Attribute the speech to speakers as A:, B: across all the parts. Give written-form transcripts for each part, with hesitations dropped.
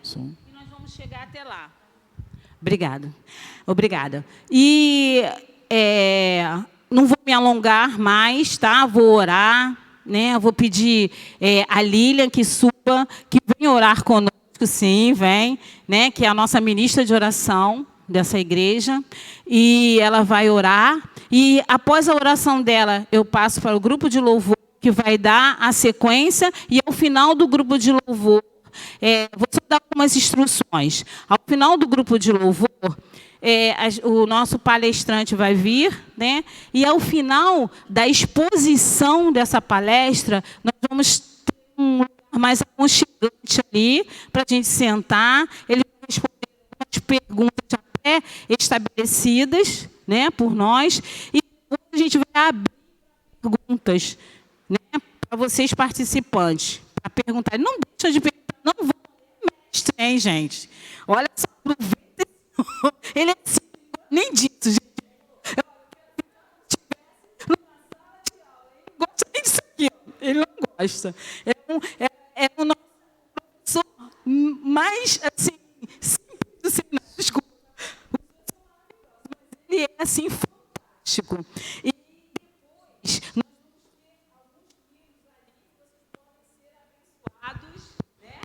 A: Som.
B: E nós vamos chegar até lá. Obrigada. E não vou me alongar mais, tá? Vou orar, né? Vou pedir a Lilian que suba, que venha orar conosco, sim, vem, né? Que é a nossa ministra de oração dessa igreja. E ela vai orar. E após a oração dela, eu passo para o grupo de louvor, que vai dar a sequência. E ao final do grupo de louvor, vou só dar algumas instruções. Ao final do grupo de louvor, o nosso palestrante vai vir, né? E ao final da exposição dessa palestra, nós vamos ter um lugar mais aconchegante ali, para a gente sentar. Ele vai responder algumas perguntas já pré-estabelecidas, né, por nós. E depois a gente vai abrir perguntas, né, para vocês participantes, para perguntar. Não deixa de perguntar, não vou mestre, hein, gente? Olha só, aproveita. Ele é assim, nem disso, gente. Ele não gosta nem disso aqui. Ele não gosta. É o nosso professor mais, assim, simples do cenário. Desculpa. Ele é, assim, fantástico. E depois, nós abençoados, né?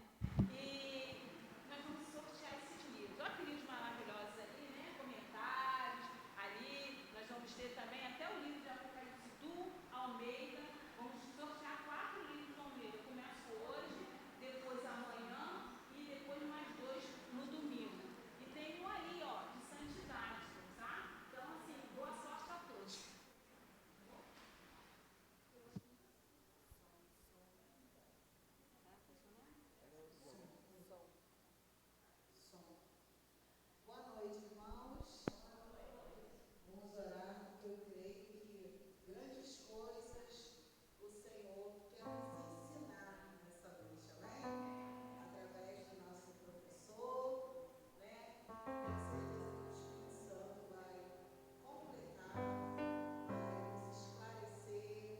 B: E nós vamos sortear esses livros. Olha que livros maravilhosos ali, né? Comentários. Ali nós vamos ter também até o livro de Apocalipse do Almeida. Vamos sortear 4 livros do Almeida. Eu começo hoje, depois amanhã e depois mais 2 no domingo. E tem um aí, ó, de santidade, tá? Então, assim, boa sorte a todos.
C: Boa noite, irmãos. Vamos orar, porque eu creio que grandes coisas o Senhor quer nos ensinar nessa noite, amém? Através do nosso professor, né? Tenho certeza que o Espírito Santo vai completar, vai nos esclarecer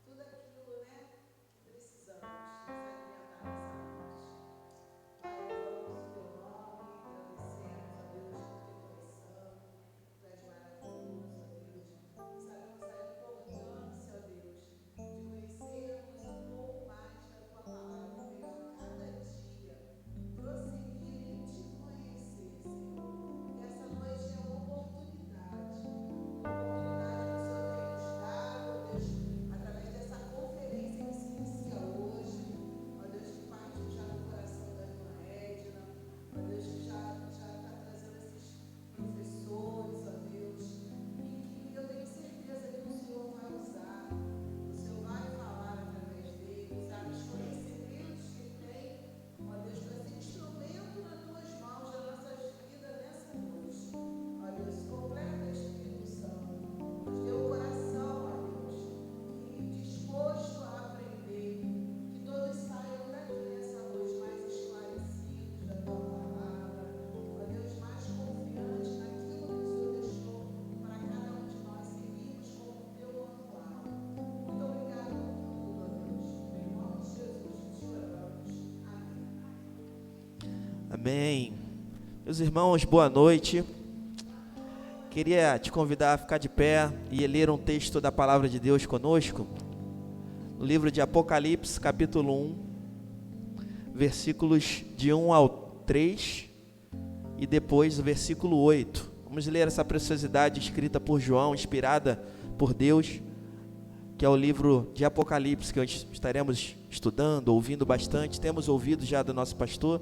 C: tudo aquilo, né, que precisamos nos alimentar nessa noite. Pai, louvamos o teu nome, agradecemos a Deus porque tu és santo, tu és maravilhoso, ó Deus. E sabemos da importância, ó Deus, de conhecermos um pouco mais da tua palavra, Deus, a cada dia prosseguir em te conhecer, Senhor. E essa noite é uma oportunidade que o Senhor tem nos dado, ó Deus, através dessa conferência que se inicia hoje. Ó Deus, que partiu já do coração da irmã Edna, ó Deus, que já está trazendo esses professores, ó Deus, e que eu tenho certeza que o Senhor vai usar, o Senhor vai falar através dele, usar os conhecimentos que ele tem, ó Deus, para ser instrumento nas tuas mãos, das nossas vidas nessa noite. Ó Deus, completa, Espírito Santo, nos dê o coração, ó Deus, e disposto a aprender, que todos saiam daqui nessa noite mais esclarecidos da tua palavra, ó Deus, mais confiantes naquilo que o Senhor deixou para cada um de nós seguirmos como teu manual. Muito obrigada por tudo, ó Deus. Em nome de Jesus te oramos. Amém.
D: Amém. Meus irmãos, boa noite. Queria te convidar a ficar de pé e ler um texto da palavra de Deus conosco. No livro de Apocalipse, capítulo 1, versículos de 1 ao 3 e depois o versículo 8. Vamos ler essa preciosidade escrita por João, inspirada por Deus, que é o livro de Apocalipse, que hoje estaremos estudando, ouvindo bastante. Temos ouvido já do nosso pastor.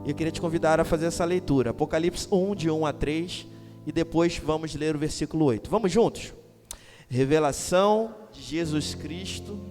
D: E eu queria te convidar a fazer essa leitura. Apocalipse 1, de 1 a 3, e depois vamos ler o versículo 8. Vamos juntos? Revelação de Jesus Cristo.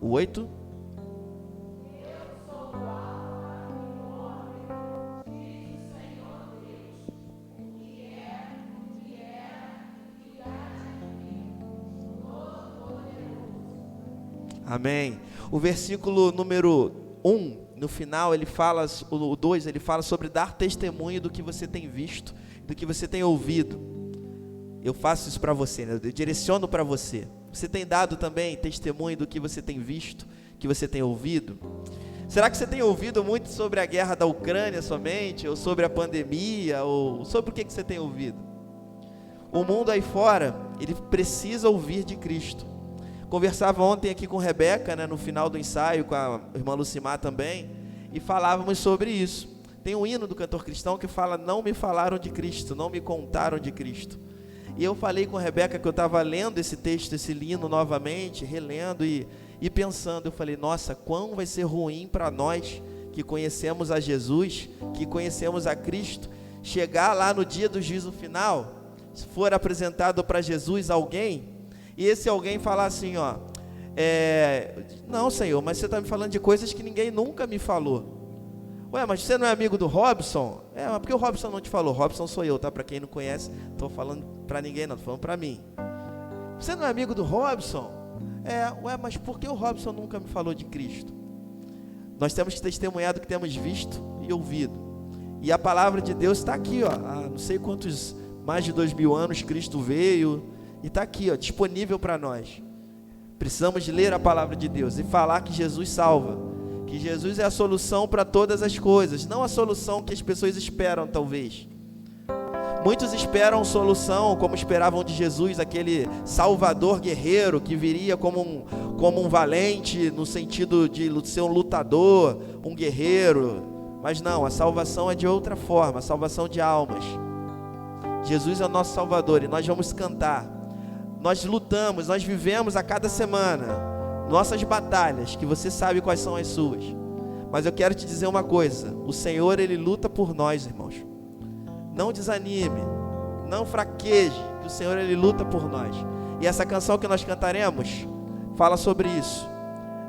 D: O 8. Amém. O versículo número 1, no final, ele fala, o 2, ele fala sobre dar testemunho do que você tem visto, do que você tem ouvido. Eu faço isso para você, né? Eu direciono para você. Você tem dado também testemunho do que você tem visto, que você tem ouvido? Será que você tem ouvido muito sobre a guerra da Ucrânia somente, ou sobre a pandemia, ou sobre o que você tem ouvido? O mundo aí fora, ele precisa ouvir de Cristo. Conversava ontem aqui com Rebeca, né, no final do ensaio, com a irmã Lucimar também, e falávamos sobre isso. Tem um hino do cantor cristão que fala: não me falaram de Cristo, não me contaram de Cristo. E eu falei com a Rebeca que eu estava lendo esse texto, esse hino novamente, relendo e pensando. Eu falei: nossa, quão vai ser ruim para nós que conhecemos a Jesus, que conhecemos a Cristo, chegar lá no dia do juízo final, se for apresentado para Jesus alguém, e esse alguém falar assim, ó, não, Senhor, mas você está me falando de coisas que ninguém nunca me falou. Ué, mas você não é amigo do Robson? Mas por que o Robson não te falou? Robson sou eu, tá? Para quem não conhece, estou falando para ninguém não, estou falando para mim. Você não é amigo do Robson? Ué, mas por que o Robson nunca me falou de Cristo? Nós temos que testemunhar do que temos visto e ouvido. E a palavra de Deus está aqui, ó, há não sei quantos, mais de 2000 anos Cristo veio, e está aqui, ó, disponível para nós. Precisamos de ler a palavra de Deus e falar que Jesus salva, que Jesus é a solução para todas as coisas, não a solução que as pessoas esperam, talvez. Muitos esperam solução, como esperavam de Jesus, aquele salvador guerreiro que viria como um valente, no sentido de ser um lutador, um guerreiro. Mas não, a salvação é de outra forma, a salvação de almas. Jesus é o nosso Salvador e nós vamos cantar. Nós lutamos, nós vivemos a cada semana nossas batalhas, que você sabe quais são as suas. Mas eu quero te dizer uma coisa: o Senhor, Ele luta por nós, irmãos. Não desanime, não fraqueje, que o Senhor, Ele luta por nós. E essa canção que nós cantaremos fala sobre isso.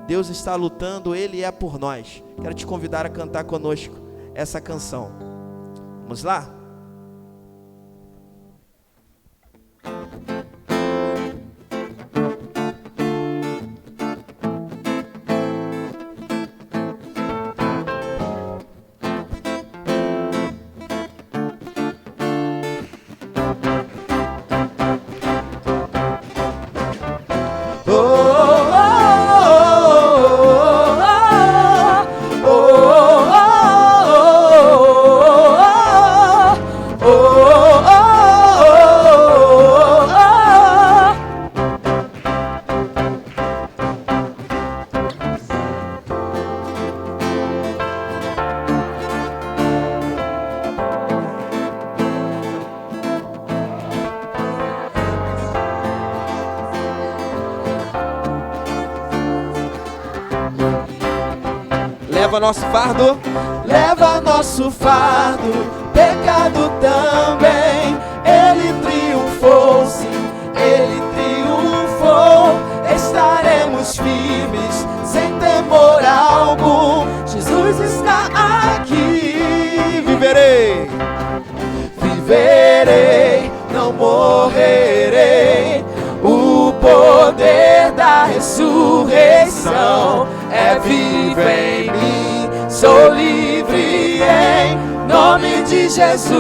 D: Deus está lutando, Ele é por nós. Quero te convidar a cantar conosco essa canção. Vamos lá? Leva nosso fardo, leva nosso fardo, pecado também. Ele triunfou, sim, Ele triunfou. Estaremos firmes, sem temor algum. Jesus está aqui. Viverei, viverei, não morrerei. O poder da ressurreição é vivo em mim. Sou livre em nome de Jesus.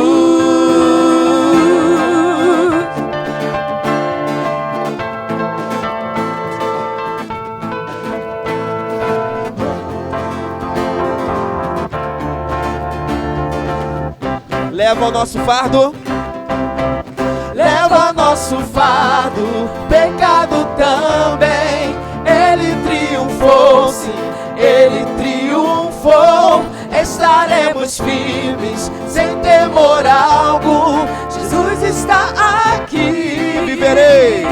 D: Leva o nosso fardo, leva nosso fardo, pecado também. Ele triunfou, sim, Ele triunfou. Estaremos firmes, sem temor algum. Jesus está aqui. Viverei,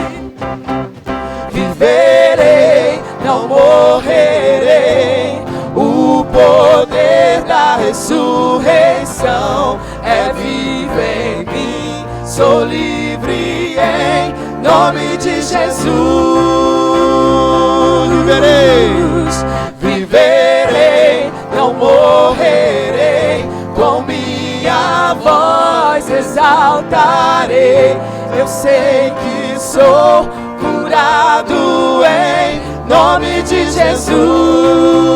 D: viverei, não morrerei. O poder da ressurreição é vivo em mim. Sou livre em nome de Jesus. Viverei,
A: não morrerei, com minha voz exaltarei. Eu sei que sou curado em nome de Jesus.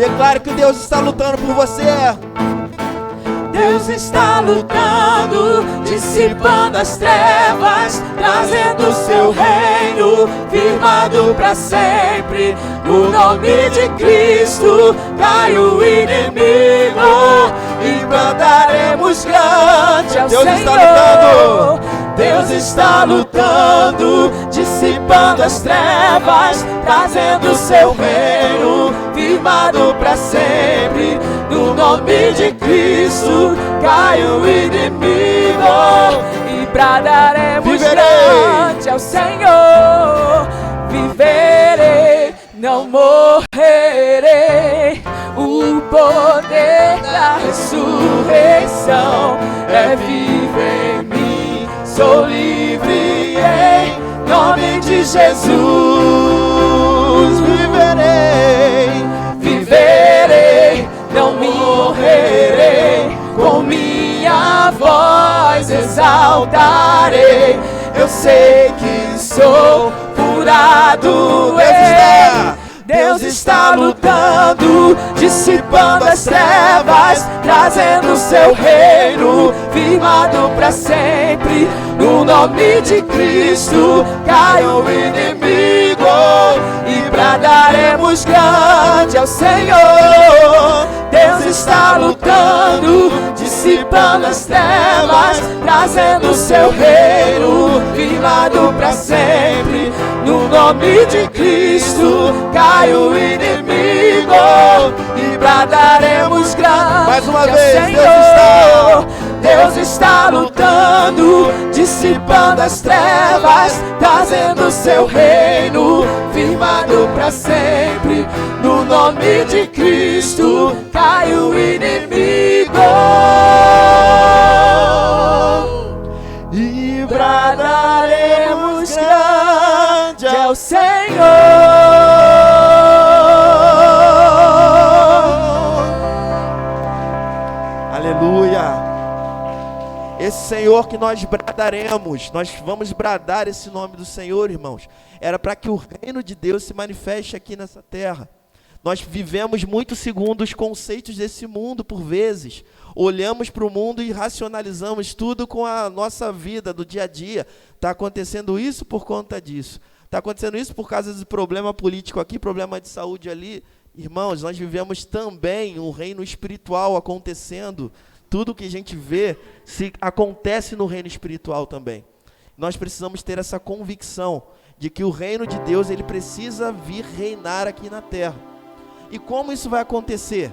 D: Declare que Deus está lutando por você.
A: Deus está lutando, dissipando as trevas, trazendo o seu reino, firmado para sempre. No nome de Cristo cai o inimigo e mandaremos grande ao
D: Deus
A: Senhor.
D: está lutando.
A: Deus está lutando, dissipando as trevas, trazendo o seu reino, firmado para sempre. No nome de Cristo cai o inimigo e bradaremos grande ao Senhor. Viverei, não morrerei, o poder da ressurreição é vivo em mim. Sou livre em nome de Jesus. Viverei, não morrerei, com minha voz exaltarei. Eu sei que sou curado. Deus está lutando, dissipando as trevas, trazendo o seu reino, firmado para sempre. No nome de Cristo cai o inimigo e bradaremos grande ao Senhor. Deus está lutando, dissipando as trevas, trazendo o seu reino, firmado para sempre. No nome de Cristo cai o inimigo e bradaremos grande
D: mais uma
A: ao
D: vez,
A: Senhor. Deus está lutando, dissipando as trevas, trazendo o seu reino, firmado para sempre. No nome de Cristo cai o inimigo e bradaremos grande ao Senhor.
D: Aleluia. Esse Senhor que nós bradaremos, nós vamos bradar esse nome do Senhor, irmãos. Era para que o reino de Deus se manifeste aqui nessa terra. Nós vivemos muito segundo os conceitos desse mundo por vezes. Olhamos para o mundo e racionalizamos tudo com a nossa vida do dia a dia. Está acontecendo isso por conta disso. Está acontecendo isso por causa de problema político aqui, problema de saúde ali. Irmãos, nós vivemos também um reino espiritual acontecendo. Tudo que a gente vê acontece no reino espiritual também. Nós precisamos ter essa convicção de que o reino de Deus ele precisa vir reinar aqui na terra. E como isso vai acontecer?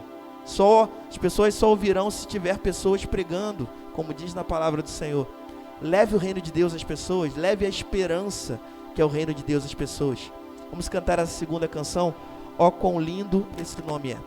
D: As pessoas só ouvirão se tiver pessoas pregando, como diz na palavra do Senhor. Leve o reino de Deus às pessoas, leve a esperança que é o reino de Deus às pessoas. Vamos cantar a segunda canção, Ó quão lindo esse nome é.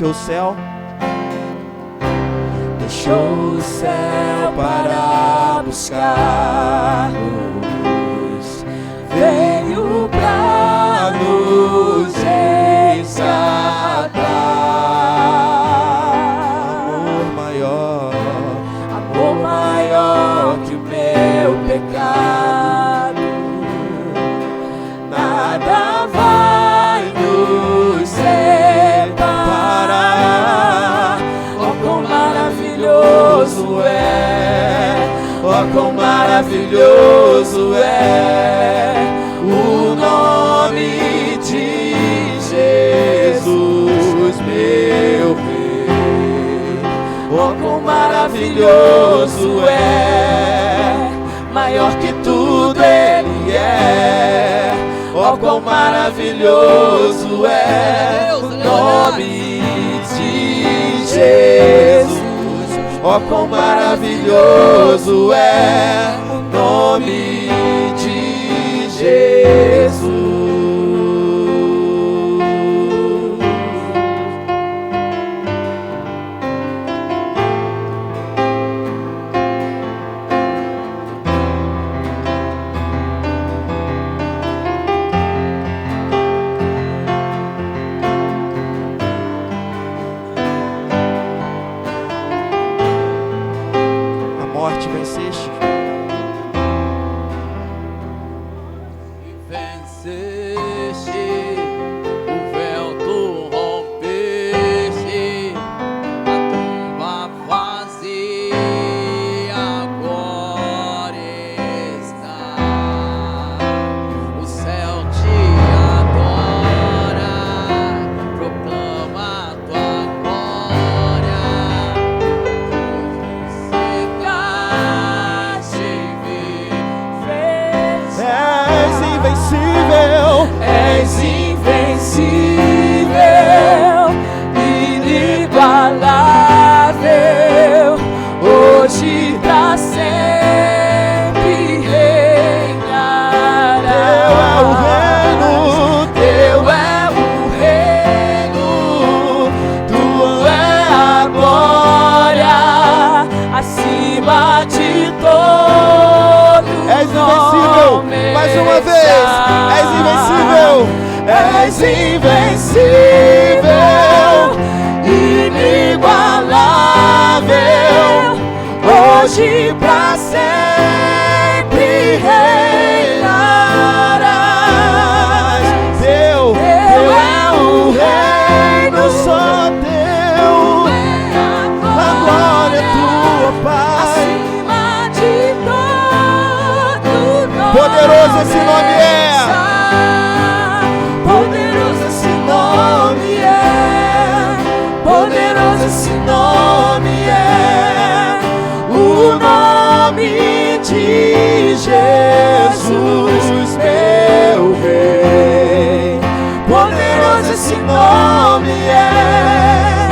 D: deixou o céu,
A: deixou o céu para buscar-nos, veio para nos resgatar. Amor maior que o meu pecado, nada vai nos separar. Oh, quão maravilhoso é, oh, quão maravilhoso é o nome de Jesus, meu Rei. Oh, quão maravilhoso é, maior que tudo Ele é. Oh, quão maravilhoso é o nome de Jesus. Oh, quão maravilhoso é o nome de Jesus. És invencível, inigualável, hoje pra sempre reinarás. Teu é o reino, só teu a glória é tua, Pai. Acima de todo nome, poderoso esse nome é. Esse nome é o nome de Jesus, meu Rei. Poderoso esse nome é,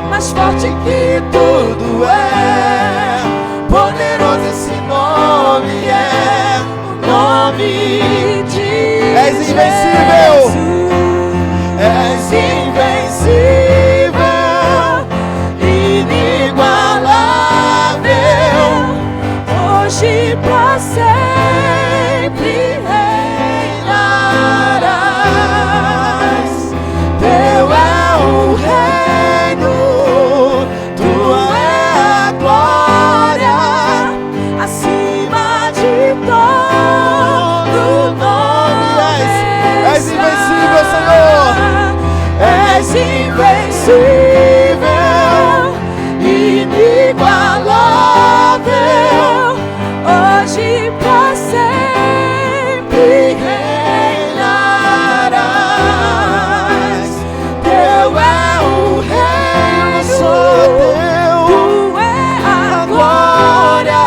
A: mais forte que tudo é. Poderoso esse nome é, o nome de És invencível, és invencível, hoje pra sempre reinarás. Teu é o reino, tua é a glória, acima de todo nome. És invencível, Senhor. És invencível, inigualável, hoje pra sempre reinarás. Teu é o reino, só teu, tu é a glória,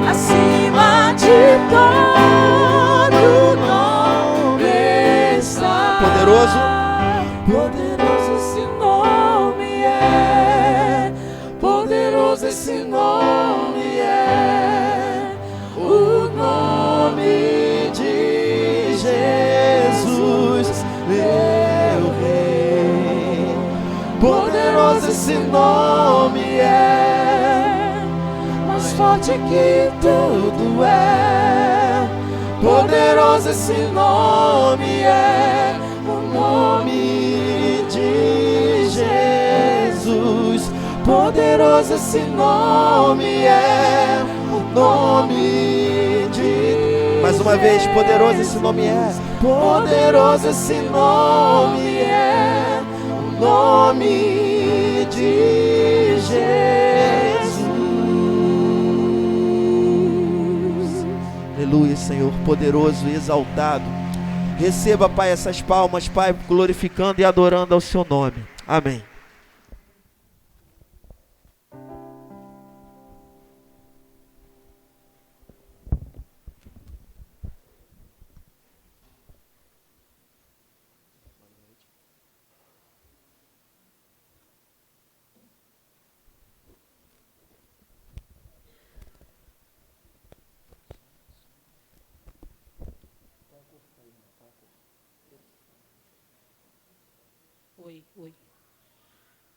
A: acima de todo nome está. Poderoso, poderoso esse nome é, poderoso esse nome é. nome é mais forte que tudo é. Poderoso esse nome é, o nome de Jesus. Poderoso esse nome é, o nome de...
D: Mais uma vez, poderoso esse nome é.
A: Poderoso esse nome é, o nome de Jesus.
D: Aleluia, Senhor, poderoso e exaltado. Receba, Pai, essas palmas, Pai, glorificando e adorando ao seu nome. Amém.
B: Oi.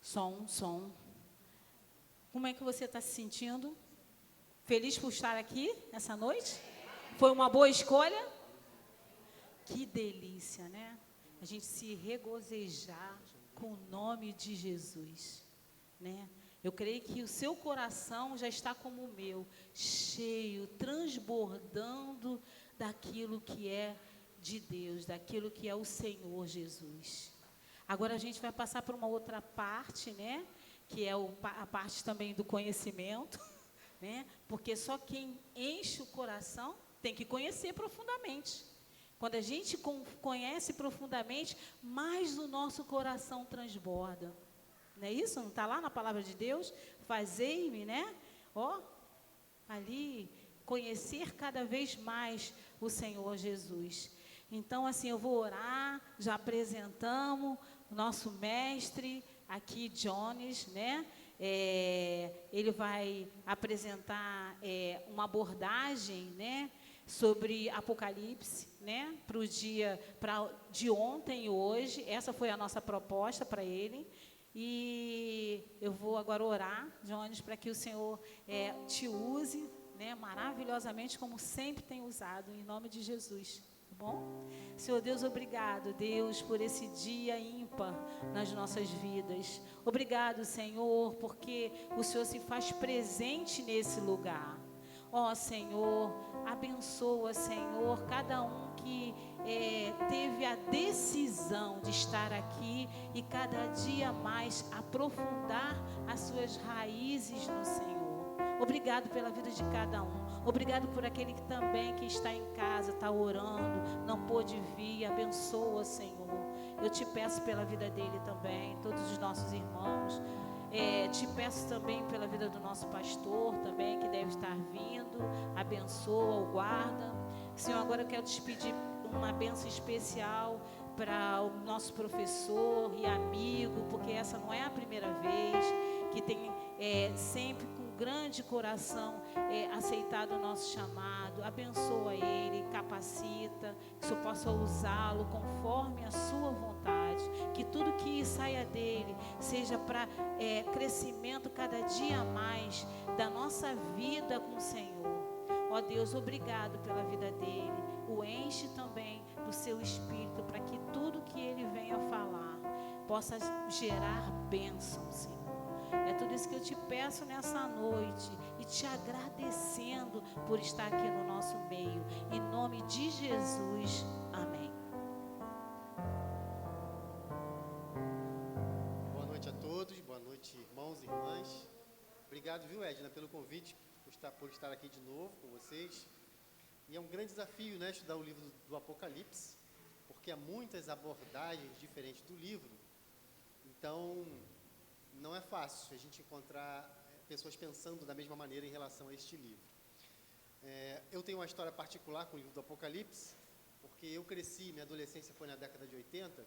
B: Som. Como é que você está se sentindo? Feliz por estar aqui nessa noite? Foi uma boa escolha? Que delícia, né? A gente se regozijar com o nome de Jesus, né? Eu creio que o seu coração já está como o meu, cheio, transbordando daquilo que é de Deus, daquilo que é o Senhor Jesus. Agora a gente vai passar por uma outra parte, né? Que é a parte também do conhecimento, né? Porque só quem enche o coração tem que conhecer profundamente. Quando a gente conhece profundamente, mais o nosso coração transborda. Não é isso? Não está lá na palavra de Deus? Fazei-me, né? Ali, conhecer cada vez mais o Senhor Jesus. Então, assim, eu vou orar, já apresentamos o nosso mestre aqui, Jones, né? Ele vai apresentar uma abordagem, né, sobre Apocalipse, né, para o dia de ontem e hoje. Essa foi a nossa proposta para ele. E eu vou agora orar, Jones, para que o Senhor te use, né, maravilhosamente, como sempre tem usado, em nome de Jesus. Bom? Senhor Deus, obrigado, Deus, por esse dia ímpar nas nossas vidas. Obrigado, Senhor, porque o Senhor se faz presente nesse lugar. Senhor, abençoa, Senhor, cada um que teve a decisão de estar aqui e cada dia mais aprofundar as suas raízes no Senhor. Obrigado pela vida de cada um. Obrigado por aquele que também que está em casa, está orando, não pôde vir. Abençoa, Senhor. Eu te peço pela vida dele também, todos os nossos irmãos. Te peço também pela vida do nosso pastor também, que deve estar vindo. Abençoa, o guarda. Senhor, agora eu quero te pedir uma bênção especial para o nosso professor e amigo, porque essa não é a primeira vez que tem sempre com grande coração aceitado o nosso chamado. Abençoa ele, capacita, que o Senhor possa usá-lo conforme a sua vontade, que tudo que saia dele seja para crescimento cada dia mais da nossa vida com o Senhor. Ó Deus, obrigado pela vida dele. O enche também do seu espírito, para que tudo que ele venha falar possa gerar bênção, Senhor. É tudo isso que eu te peço nessa noite e te agradecendo por estar aqui no nosso meio. Em nome de Jesus, amém.
E: Boa noite a todos, boa noite, irmãos e irmãs. Obrigado, viu, Edna, pelo convite, por estar aqui de novo com vocês. E é um grande desafio, né, estudar o livro do Apocalipse, porque há muitas abordagens diferentes do livro. Então, não é fácil a gente encontrar pessoas pensando da mesma maneira em relação a este livro. Eu tenho uma história particular com o livro do Apocalipse, porque eu cresci, minha adolescência foi na década de 80,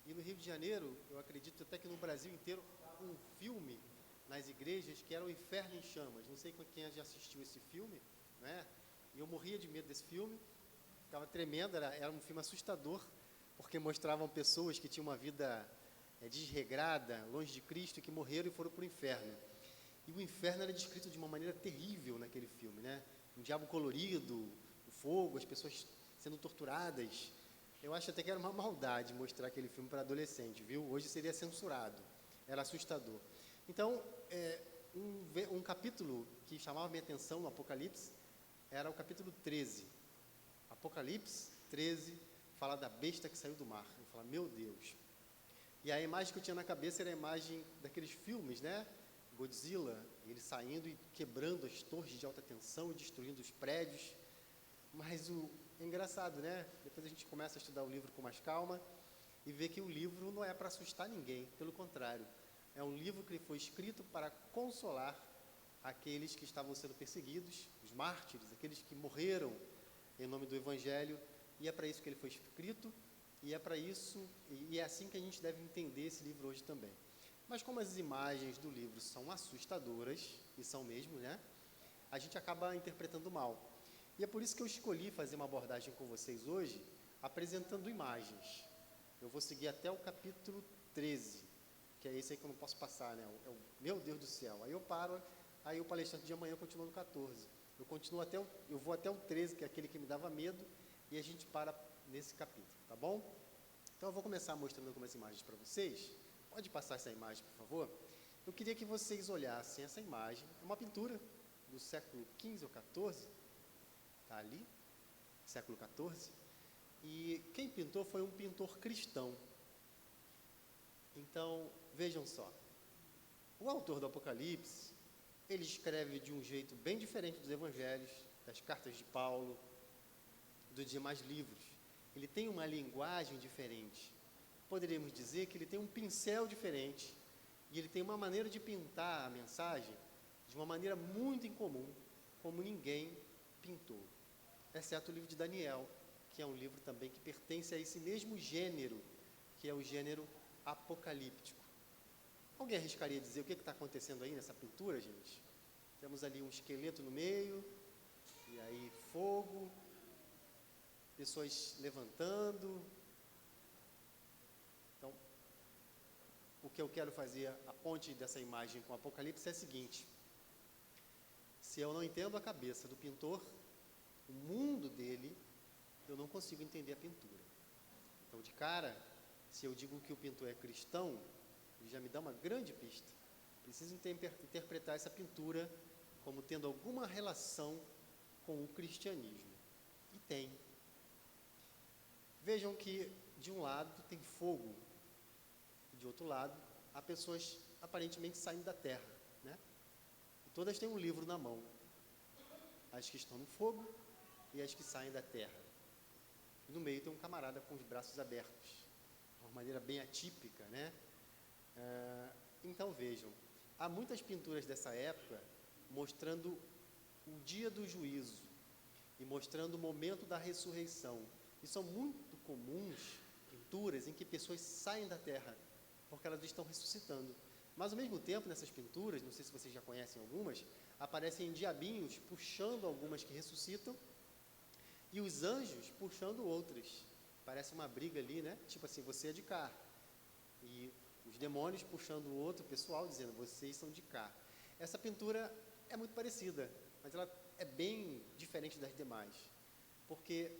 E: e no Rio de Janeiro, eu acredito até que no Brasil inteiro, um filme nas igrejas que era O Inferno em Chamas. Não sei quem já assistiu esse filme, né? E eu morria de medo desse filme, ficava tremendo, era um filme assustador, porque mostravam pessoas que tinham uma vida desregrada, longe de Cristo, que morreram e foram para o inferno. E o inferno era descrito de uma maneira terrível naquele filme, né? Um diabo colorido, o fogo, as pessoas sendo torturadas. Eu acho até que era uma maldade mostrar aquele filme para adolescente, viu? Hoje seria censurado, era assustador. Então, um capítulo que chamava minha atenção no Apocalipse era o capítulo 13. Apocalipse 13 fala da besta que saiu do mar. Eu falo, meu Deus. E a imagem que eu tinha na cabeça era a imagem daqueles filmes, né? Godzilla, ele saindo e quebrando as torres de alta tensão e destruindo os prédios. Mas é engraçado, né? Depois a gente começa a estudar o livro com mais calma e vê que o livro não é para assustar ninguém, pelo contrário. É um livro que foi escrito para consolar aqueles que estavam sendo perseguidos, os mártires, aqueles que morreram em nome do Evangelho, e é para isso que ele foi escrito, e é para isso, e é assim que a gente deve entender esse livro hoje também. Mas como as imagens do livro são assustadoras, e são mesmo, né? A gente acaba interpretando mal. E é por isso que eu escolhi fazer uma abordagem com vocês hoje, apresentando imagens. Eu vou seguir até o capítulo 13, que é esse aí que eu não posso passar, né? Meu Deus do céu. Aí eu paro, aí o palestrante de amanhã continua no 14. Eu vou até o 13, que é aquele que me dava medo, e a gente para nesse capítulo, tá bom? Então eu vou começar mostrando algumas imagens para vocês. Pode passar essa imagem, por favor? Eu queria que vocês olhassem essa imagem. É uma pintura do século XV ou XIV, está ali, século XIV. E quem pintou foi um pintor cristão. Então, vejam só. O autor do Apocalipse, ele escreve de um jeito bem diferente dos evangelhos, das cartas de Paulo, dos demais livros. Ele tem uma linguagem diferente. Poderíamos dizer que ele tem um pincel diferente e ele tem uma maneira de pintar a mensagem de uma maneira muito incomum, como ninguém pintou, exceto o livro de Daniel, que é um livro também que pertence a esse mesmo gênero, que é o gênero apocalíptico. Alguém arriscaria dizer o que está acontecendo aí nessa pintura, gente? Temos ali um esqueleto no meio, e aí fogo, pessoas levantando. Então, o que eu quero fazer, a ponte dessa imagem com o Apocalipse é a seguinte: se eu não entendo a cabeça do pintor, o mundo dele, eu não consigo entender a pintura. Então, de cara, se eu digo que o pintor é cristão, ele já me dá uma grande pista. Preciso interpretar essa pintura como tendo alguma relação com o cristianismo. E tem. Vejam que de um lado tem fogo, e de outro lado há pessoas aparentemente saindo da terra, né? E todas têm um livro na mão. As que estão no fogo e as que saem da terra. E no meio tem um camarada com os braços abertos, de uma maneira bem atípica, né? Então vejam, há muitas pinturas dessa época mostrando o dia do juízo e mostrando o momento da ressurreição. E são muito comuns pinturas em que pessoas saem da terra, porque elas estão ressuscitando. Mas ao mesmo tempo, nessas pinturas, não sei se vocês já conhecem algumas, aparecem diabinhos puxando algumas que ressuscitam e os anjos puxando outras. Parece uma briga ali, né? Tipo assim, você é de cá. E os demônios puxando o outro pessoal, dizendo, vocês são de cá. Essa pintura é muito parecida, mas ela é bem diferente das demais. Porque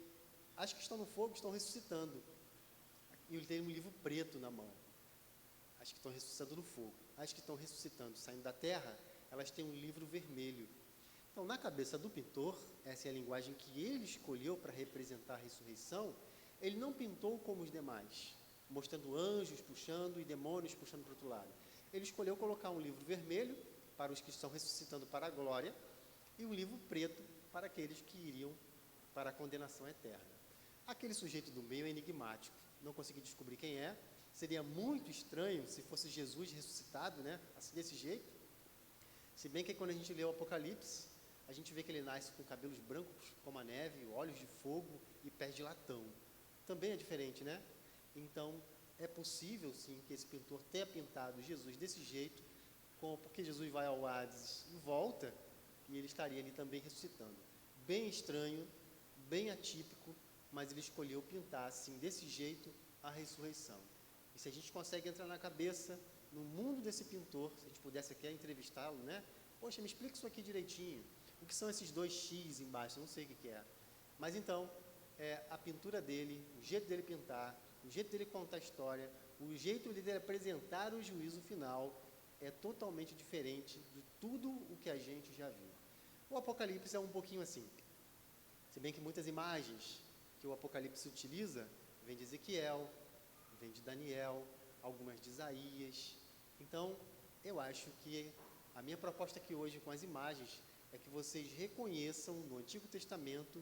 E: as que estão no fogo estão ressuscitando. E ele tem um livro preto na mão. As que estão ressuscitando no fogo. As que estão ressuscitando, saindo da terra, elas têm um livro vermelho. Então, na cabeça do pintor, essa é a linguagem que ele escolheu para representar a ressurreição. Ele não pintou como os demais, mostrando anjos puxando e demônios puxando para o outro lado. Ele escolheu colocar um livro vermelho para os que estão ressuscitando para a glória e um livro preto para aqueles que iriam para a condenação eterna. Aquele sujeito do meio é enigmático, não consegui descobrir quem é. Seria muito estranho se fosse Jesus ressuscitado, né? Assim, desse jeito. Se bem que quando a gente lê o Apocalipse, a gente vê que ele nasce com cabelos brancos como a neve, olhos de fogo e pés de latão. Também é diferente, né? Então, é possível, sim, que esse pintor tenha pintado Jesus desse jeito, porque Jesus vai ao Hades e volta, e ele estaria ali também ressuscitando. Bem estranho, bem atípico, mas ele escolheu pintar, assim, desse jeito, a ressurreição. E se a gente consegue entrar na cabeça, no mundo desse pintor, se a gente pudesse aqui entrevistá-lo, né? Poxa, me explica isso aqui direitinho. O que são esses 2 X embaixo? Eu não sei o que é. Mas então, a pintura dele, o jeito dele pintar, o jeito dele contar a história, o jeito dele apresentar o juízo final é totalmente diferente de tudo o que a gente já viu. O Apocalipse é um pouquinho assim. Se bem que muitas imagens que o Apocalipse utiliza, vem de Ezequiel, vem de Daniel, algumas de Isaías. Então, eu acho que a minha proposta aqui hoje com as imagens é que vocês reconheçam no Antigo Testamento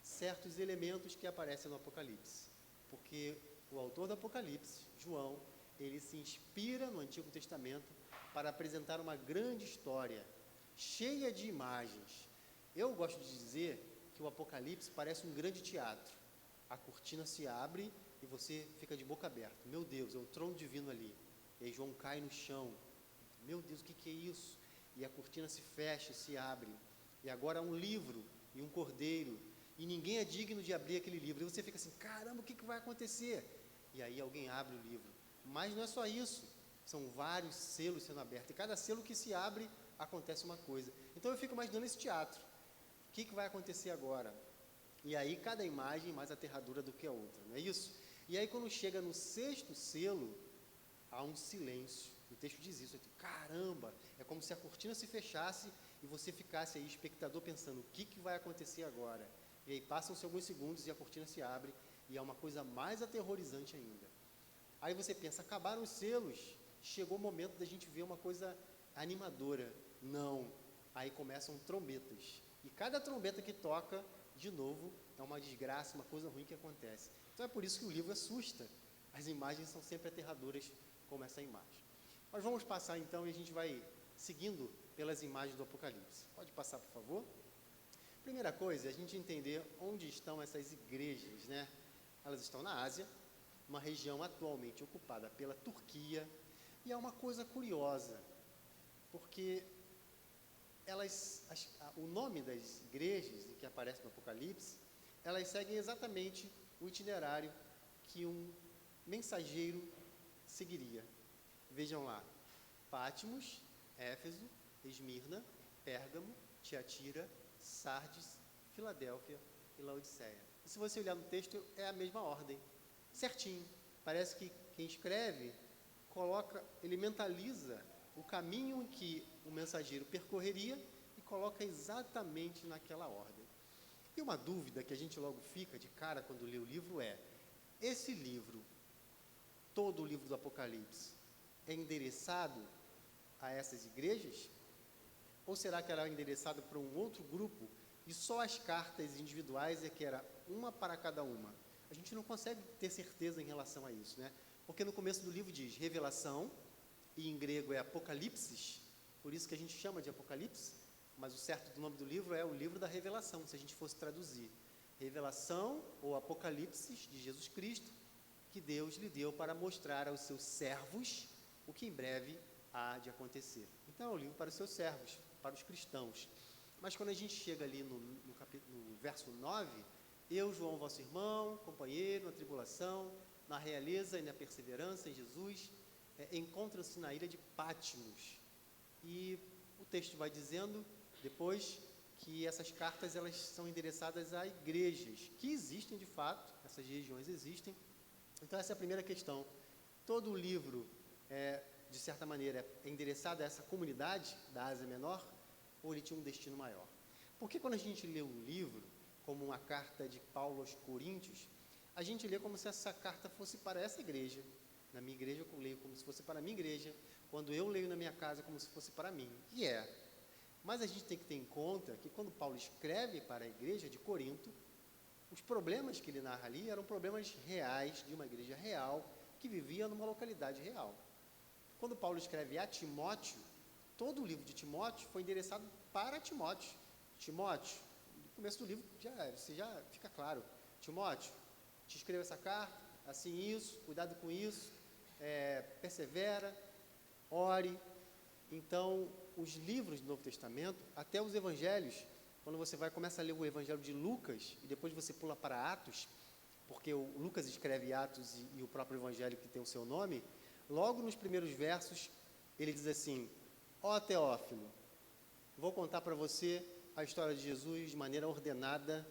E: certos elementos que aparecem no Apocalipse. Porque o autor do Apocalipse, João, ele se inspira no Antigo Testamento para apresentar uma grande história, cheia de imagens. Eu gosto de dizer que o Apocalipse parece um grande teatro. A cortina se abre e você fica de boca aberta. Meu Deus, é o trono divino ali. E aí João cai no chão. Meu Deus, o que é isso? E a cortina se fecha, se abre. E agora há um livro e um cordeiro. E ninguém é digno de abrir aquele livro. E você fica assim, caramba, o que vai acontecer? E aí alguém abre o livro. Mas não é só isso. São vários selos sendo abertos. E cada selo que se abre, acontece uma coisa. Então eu fico imaginando esse teatro. O que vai acontecer agora? E aí cada imagem mais aterradora do que a outra, não é isso? E aí quando chega no 6º selo, há um silêncio. O texto diz isso, caramba, é como se a cortina se fechasse e você ficasse aí, espectador, pensando, o que vai acontecer agora? E aí passam-se alguns segundos e a cortina se abre e é uma coisa mais aterrorizante ainda. Aí você pensa, acabaram os selos, chegou o momento da gente ver uma coisa animadora. Não, aí começam trombetas. E cada trombeta que toca, de novo, é uma desgraça, uma coisa ruim que acontece. Então é por isso que o livro assusta. As imagens são sempre aterradoras, como essa imagem. Nós vamos passar então e a gente vai seguindo pelas imagens do Apocalipse. Pode passar, por favor? Primeira coisa, a gente entender onde estão essas igrejas, né? Elas estão na Ásia, uma região atualmente ocupada pela Turquia, e é uma coisa curiosa, porque o nome das igrejas que aparece no Apocalipse, elas seguem exatamente o itinerário que um mensageiro seguiria. Vejam lá, Patmos, Éfeso, Esmirna, Pérgamo, Tiatira, Sardes, Filadélfia e Laodiceia. E se você olhar no texto, é a mesma ordem, certinho. Parece que quem escreve ele mentaliza o caminho que o mensageiro percorreria e coloca exatamente naquela ordem. E uma dúvida que a gente logo fica de cara quando lê o livro é, esse livro, todo o livro do Apocalipse, é endereçado a essas igrejas? Ou será que ela é endereçada para um outro grupo e só as cartas individuais é que era uma para cada uma? A gente não consegue ter certeza em relação a isso, né? Porque no começo do livro diz revelação, e em grego é Apocalipsis, por isso que a gente chama de Apocalipse, mas o certo do nome do livro é o livro da revelação, se a gente fosse traduzir. Revelação ou Apocalipse de Jesus Cristo, que Deus lhe deu para mostrar aos seus servos o que em breve há de acontecer. Então é um livro para os seus servos, para os cristãos. Mas quando a gente chega ali no verso 9, eu, João, vosso irmão, companheiro na tribulação, na realeza e na perseverança em Jesus, encontram-se na ilha de Patmos. E o texto vai dizendo, depois, que essas cartas elas são endereçadas a igrejas, que existem de fato, essas regiões existem. Então essa é a primeira questão. Todo o livro, de certa maneira, é endereçado a essa comunidade da Ásia Menor, ou ele tinha um destino maior? Porque quando a gente lê um livro, como uma carta de Paulo aos Coríntios, a gente lê como se essa carta fosse para essa igreja. Na minha igreja eu leio como se fosse para a minha igreja, quando eu leio na minha casa como se fosse para mim, e é. Mas a gente tem que ter em conta que quando Paulo escreve para a igreja de Corinto, os problemas que ele narra ali eram problemas reais, de uma igreja real, que vivia numa localidade real. Quando Paulo escreve a Timóteo, todo o livro de Timóteo foi endereçado para Timóteo. Timóteo, no começo do livro você já fica claro, Timóteo, te escrevo essa carta, assim isso, cuidado com isso, persevera, ore. Então, os livros do Novo Testamento, até os evangelhos, quando você começa a ler o evangelho de Lucas, e depois você pula para Atos, porque o Lucas escreve Atos e o próprio Evangelho que tem o seu nome, logo nos primeiros versos, ele diz assim: ó Teófilo, vou contar para você a história de Jesus de maneira ordenada,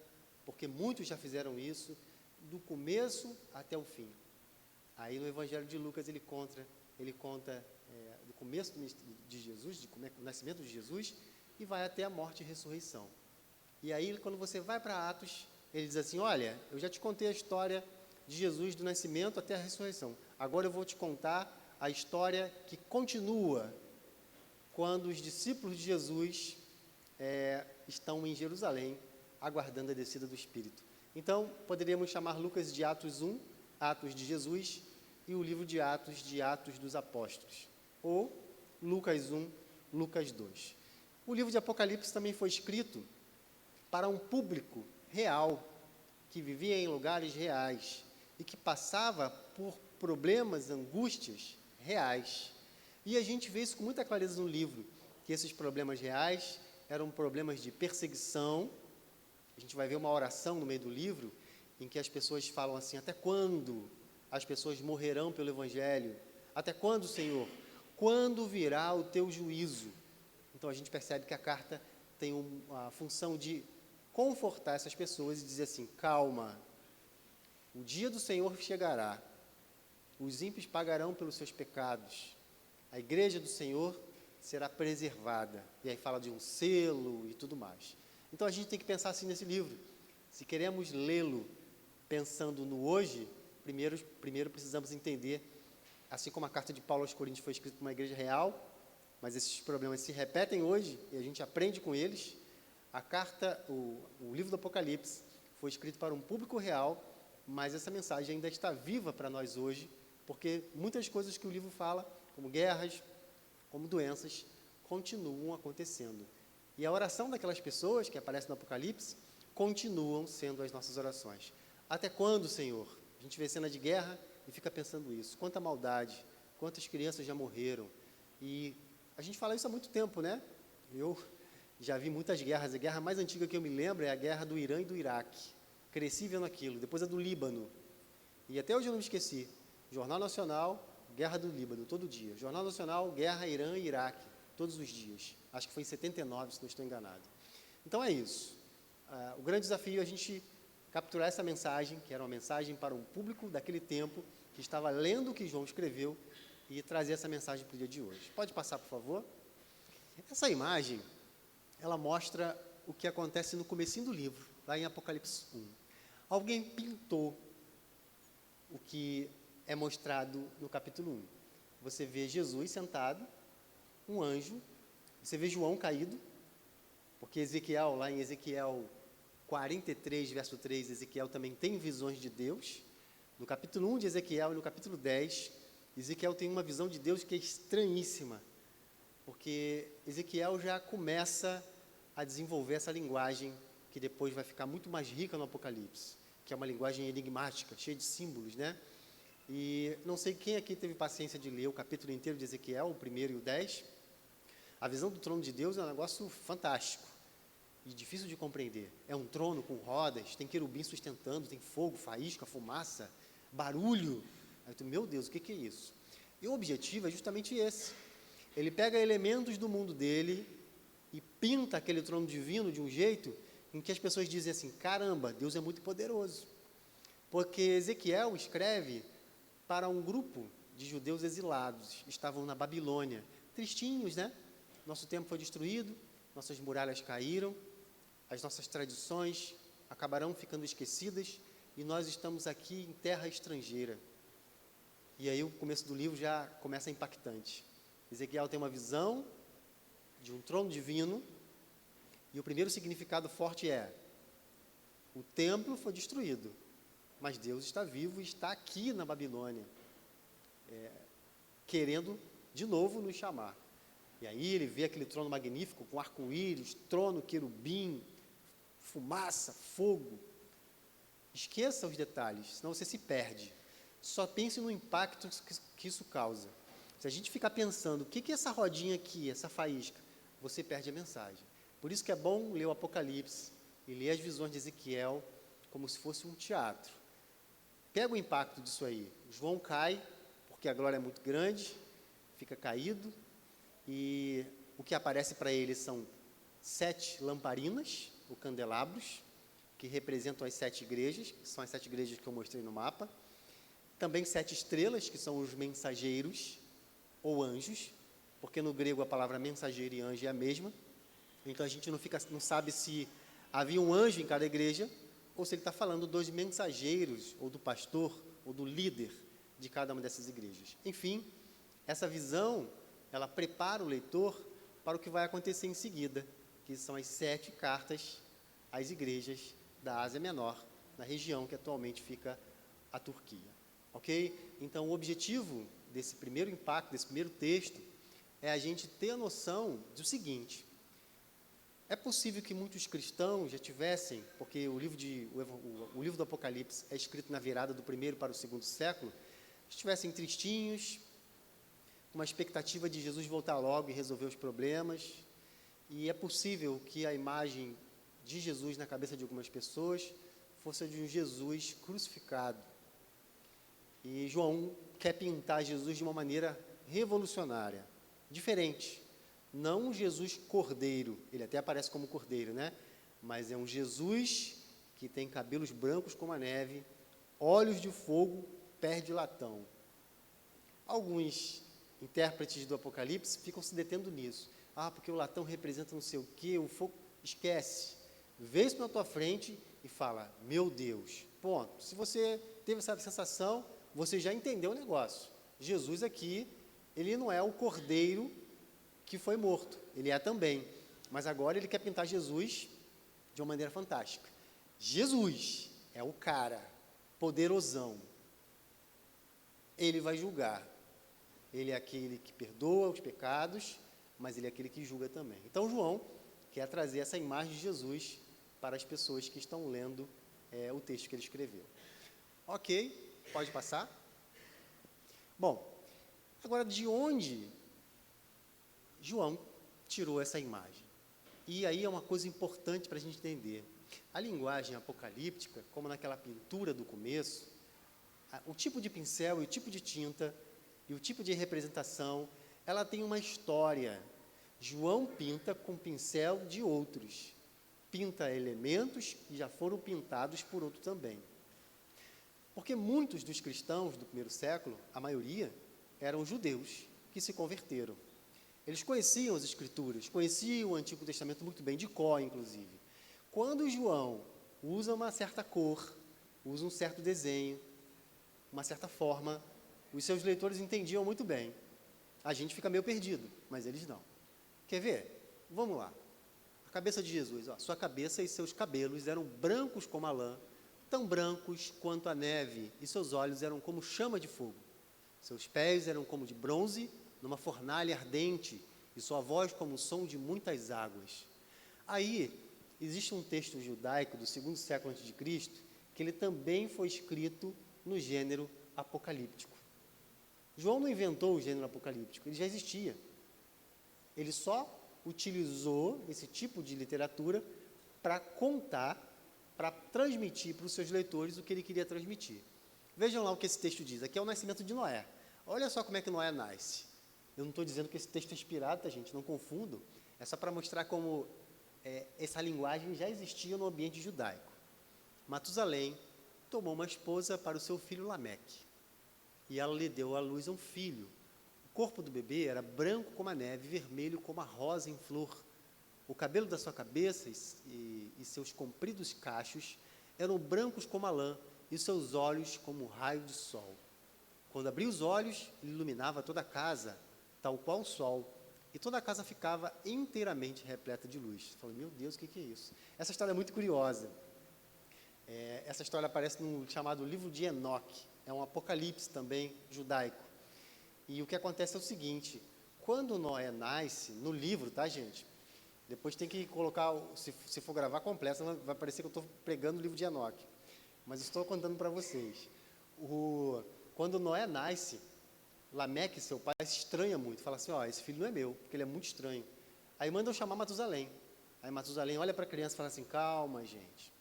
E: porque muitos já fizeram isso, do começo até o fim. Aí no Evangelho de Lucas ele conta do começo de Jesus, do nascimento de Jesus, e vai até a morte e ressurreição. E aí, quando você vai para Atos, ele diz assim: olha, eu já te contei a história de Jesus do nascimento até a ressurreição. Agora eu vou te contar a história que continua quando os discípulos de Jesus estão em Jerusalém, aguardando a descida do Espírito. Então, poderíamos chamar Lucas de Atos 1, Atos de Jesus, e o livro de Atos dos Apóstolos. Ou Lucas 1, Lucas 2. O livro de Apocalipse também foi escrito para um público real, que vivia em lugares reais e que passava por problemas, angústias reais. E a gente vê isso com muita clareza no livro, que esses problemas reais eram problemas de perseguição. A gente vai ver uma oração no meio do livro, em que as pessoas falam assim: até quando as pessoas morrerão pelo Evangelho? Até quando, Senhor? Quando virá o teu juízo? Então a gente percebe que a carta tem a função de confortar essas pessoas e dizer assim: calma, o dia do Senhor chegará, os ímpios pagarão pelos seus pecados, a igreja do Senhor será preservada. E aí fala de um selo e tudo mais. Então a gente tem que pensar assim nesse livro. Se queremos lê-lo pensando no hoje, primeiro precisamos entender, assim como a carta de Paulo aos Coríntios foi escrita para uma igreja real, mas esses problemas se repetem hoje e a gente aprende com eles. O livro do Apocalipse foi escrito para um público real, mas essa mensagem ainda está viva para nós hoje, porque muitas coisas que o livro fala, como guerras, como doenças, continuam acontecendo. E a oração daquelas pessoas que aparecem no Apocalipse continuam sendo as nossas orações. Até quando, Senhor? A gente vê cena de guerra e fica pensando isso. Quanta maldade, quantas crianças já morreram. E a gente fala isso há muito tempo, né? Eu já vi muitas guerras. A guerra mais antiga que eu me lembro é a guerra do Irã e do Iraque. Cresci vendo aquilo. Depois a do Líbano. E até hoje eu não me esqueci. Jornal Nacional, guerra do Líbano, todo dia. Jornal Nacional, guerra Irã e Iraque, todos os dias. Acho que foi em 79, se não estou enganado. Então é isso. O grande desafio é a gente capturar essa mensagem, que era uma mensagem para um público daquele tempo, que estava lendo o que João escreveu, e trazer essa mensagem para o dia de hoje. Pode passar, por favor? Essa imagem, ela mostra o que acontece no comecinho do livro, lá em Apocalipse 1. Alguém pintou o que é mostrado no capítulo 1. Você vê Jesus sentado, um anjo, você vê João caído, porque Ezequiel, lá em Ezequiel 43, verso 3, Ezequiel também tem visões de Deus. No capítulo 1 de Ezequiel e no capítulo 10, Ezequiel tem uma visão de Deus que é estranhíssima, porque Ezequiel já começa a desenvolver essa linguagem que depois vai ficar muito mais rica no Apocalipse, que é uma linguagem enigmática, cheia de símbolos, né? E não sei quem aqui teve paciência de ler o capítulo inteiro de Ezequiel, o 1º e o 10. A visão do trono de Deus é um negócio fantástico e difícil de compreender. É um trono com rodas, tem querubim sustentando, tem fogo, faísca, fumaça, barulho. Aí tu, meu Deus, o que é isso? E o objetivo é justamente esse. Ele pega elementos do mundo dele e pinta aquele trono divino de um jeito em que as pessoas dizem assim: caramba, Deus é muito poderoso. Porque Ezequiel escreve para um grupo de judeus exilados, estavam na Babilônia, tristinhos, né? Nosso templo foi destruído, nossas muralhas caíram, as nossas tradições acabarão ficando esquecidas e nós estamos aqui em terra estrangeira. E aí o começo do livro já começa impactante. Ezequiel tem uma visão de um trono divino e o primeiro significado forte é: o templo foi destruído, mas Deus está vivo e está aqui na Babilônia, querendo de novo nos chamar. E aí ele vê aquele trono magnífico com arco-íris, trono, querubim, fumaça, fogo. Esqueça os detalhes, senão você se perde. Só pense no impacto que isso causa. Se a gente ficar pensando, o que é essa rodinha aqui, essa faísca, você perde a mensagem. Por isso que é bom ler o Apocalipse e ler as visões de Ezequiel como se fosse um teatro. pega o impacto disso aí. João cai, porque a glória é muito grande, fica caído, e o que aparece para ele são 7 lamparinas, ou candelabros, que representam as 7 igrejas, que são as 7 igrejas que eu mostrei no mapa. Também 7 estrelas, que são os mensageiros, ou anjos, porque no grego a palavra mensageiro e anjo é a mesma. Então a gente não sabe se havia um anjo em cada igreja, ou se ele está falando dos mensageiros, ou do pastor, ou do líder de cada uma dessas igrejas. Enfim, essa visão, ela prepara o leitor para o que vai acontecer em seguida, que são as 7 cartas às igrejas da Ásia Menor, na região que atualmente fica a Turquia. Ok? Então, o objetivo desse primeiro impacto, desse primeiro texto, é a gente ter a noção do seguinte: é possível que muitos cristãos já tivessem, porque o livro do Apocalipse é escrito na virada do 1º para o 2º século, estivessem tristinhos, com uma expectativa de Jesus voltar logo e resolver os problemas, e é possível que a imagem de Jesus na cabeça de algumas pessoas fosse a de um Jesus crucificado. E João quer pintar Jesus de uma maneira revolucionária, diferente. Não um Jesus cordeiro, ele até aparece como cordeiro, né? Mas é um Jesus que tem cabelos brancos como a neve, olhos de fogo, pés de latão. Alguns intérpretes do Apocalipse ficam se detendo nisso. Ah, porque o latão representa não sei o quê, o fogo. Esquece. Vê isso na tua frente e fala, meu Deus. Ponto. Se você teve essa sensação, você já entendeu o negócio. Jesus aqui, ele não é o cordeiro que foi morto. Ele é também. Mas agora ele quer pintar Jesus de uma maneira fantástica. Jesus é o cara poderosão. Ele vai julgar. Ele é aquele que perdoa os pecados, mas ele é aquele que julga também. Então, João quer trazer essa imagem de Jesus para as pessoas que estão lendo o texto que ele escreveu. Ok, pode passar? Bom, agora de onde João tirou essa imagem? E aí é uma coisa importante para a gente entender. A linguagem apocalíptica, como naquela pintura do começo, o tipo de pincel e o tipo de tinta e o tipo de representação, ela tem uma história. João pinta com pincel de outros. Pinta elementos que já foram pintados por outro também. Porque muitos dos cristãos do 1º século, a maioria, eram judeus que se converteram. Eles conheciam as Escrituras, conheciam o Antigo Testamento muito bem, de cor, inclusive. Quando João usa uma certa cor, usa um certo desenho, uma certa forma, os seus leitores entendiam muito bem. A gente fica meio perdido, mas eles não. Quer ver? Vamos lá. A cabeça de Jesus, ó, sua cabeça e seus cabelos eram brancos como a lã, tão brancos quanto a neve, e seus olhos eram como chama de fogo. Seus pés eram como de bronze, numa fornalha ardente, e sua voz como o som de muitas águas. Aí, existe um texto judaico do 2º século a.C., que ele também foi escrito no gênero apocalíptico. João não inventou o gênero apocalíptico, ele já existia. Ele só utilizou esse tipo de literatura para contar, para transmitir para os seus leitores o que ele queria transmitir. Vejam lá o que esse texto diz. Aqui é o nascimento de Noé. Olha só como é que Noé nasce. Eu não estou dizendo que esse texto é inspirado, tá, gente? Não confundam. É só para mostrar como essa linguagem já existia no ambiente judaico. Matusalém tomou uma esposa para o seu filho Lameque. E ela lhe deu à luz um filho. O corpo do bebê era branco como a neve, vermelho como a rosa em flor. O cabelo da sua cabeça e seus compridos cachos eram brancos como a lã, e seus olhos como um raio de sol. Quando abria os olhos, ele iluminava toda a casa, tal qual o sol, e toda a casa ficava inteiramente repleta de luz. Falei, meu Deus, o que é isso? Essa história é muito curiosa. Essa história aparece no chamado livro de Enoque. É um apocalipse também judaico. E o que acontece é o seguinte: quando Noé nasce, no livro, tá, gente? Depois tem que colocar, se for gravar completo, vai parecer que eu estou pregando o livro de Enoque. Mas estou contando para vocês. Quando Noé nasce, Lameque, seu pai, se estranha muito. Fala assim, esse filho não é meu, porque ele é muito estranho. Aí mandam chamar Matusalém. Aí Matusalém olha para a criança e fala assim, calma, gente.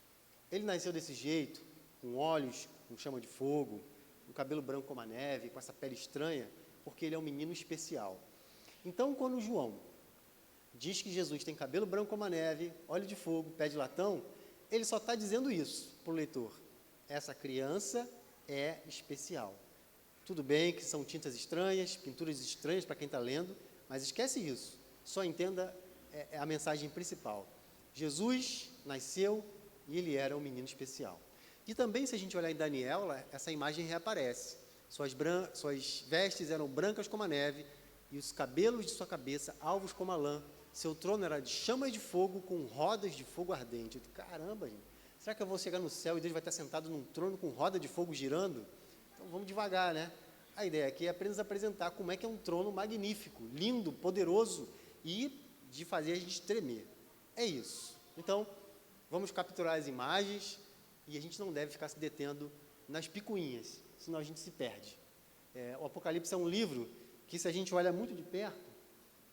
E: Ele nasceu desse jeito, com olhos com chama de fogo, um cabelo branco como a neve, com essa pele estranha, porque ele é um menino especial. Então, quando João diz que Jesus tem cabelo branco como a neve, olho de fogo, pé de latão, ele só está dizendo isso para o leitor. Essa criança é especial. Tudo bem que são tintas estranhas, pinturas estranhas para quem está lendo, mas esquece isso. Só entenda a mensagem principal. Jesus nasceu e ele era um menino especial. E também, se a gente olhar em Daniel, essa imagem reaparece. Suas vestes eram brancas como a neve e os cabelos de sua cabeça alvos como a lã. Seu trono era de chamas de fogo com rodas de fogo ardente. Eu digo, caramba, gente, será que eu vou chegar no céu e Deus vai estar sentado num trono com roda de fogo girando? Então vamos devagar, né? A ideia aqui é apenas apresentar como é que é um trono magnífico, lindo, poderoso e de fazer a gente tremer. É isso. Então, vamos capturar as imagens e a gente não deve ficar se detendo nas picuinhas, senão a gente se perde. O Apocalipse é um livro que, se a gente olha muito de perto,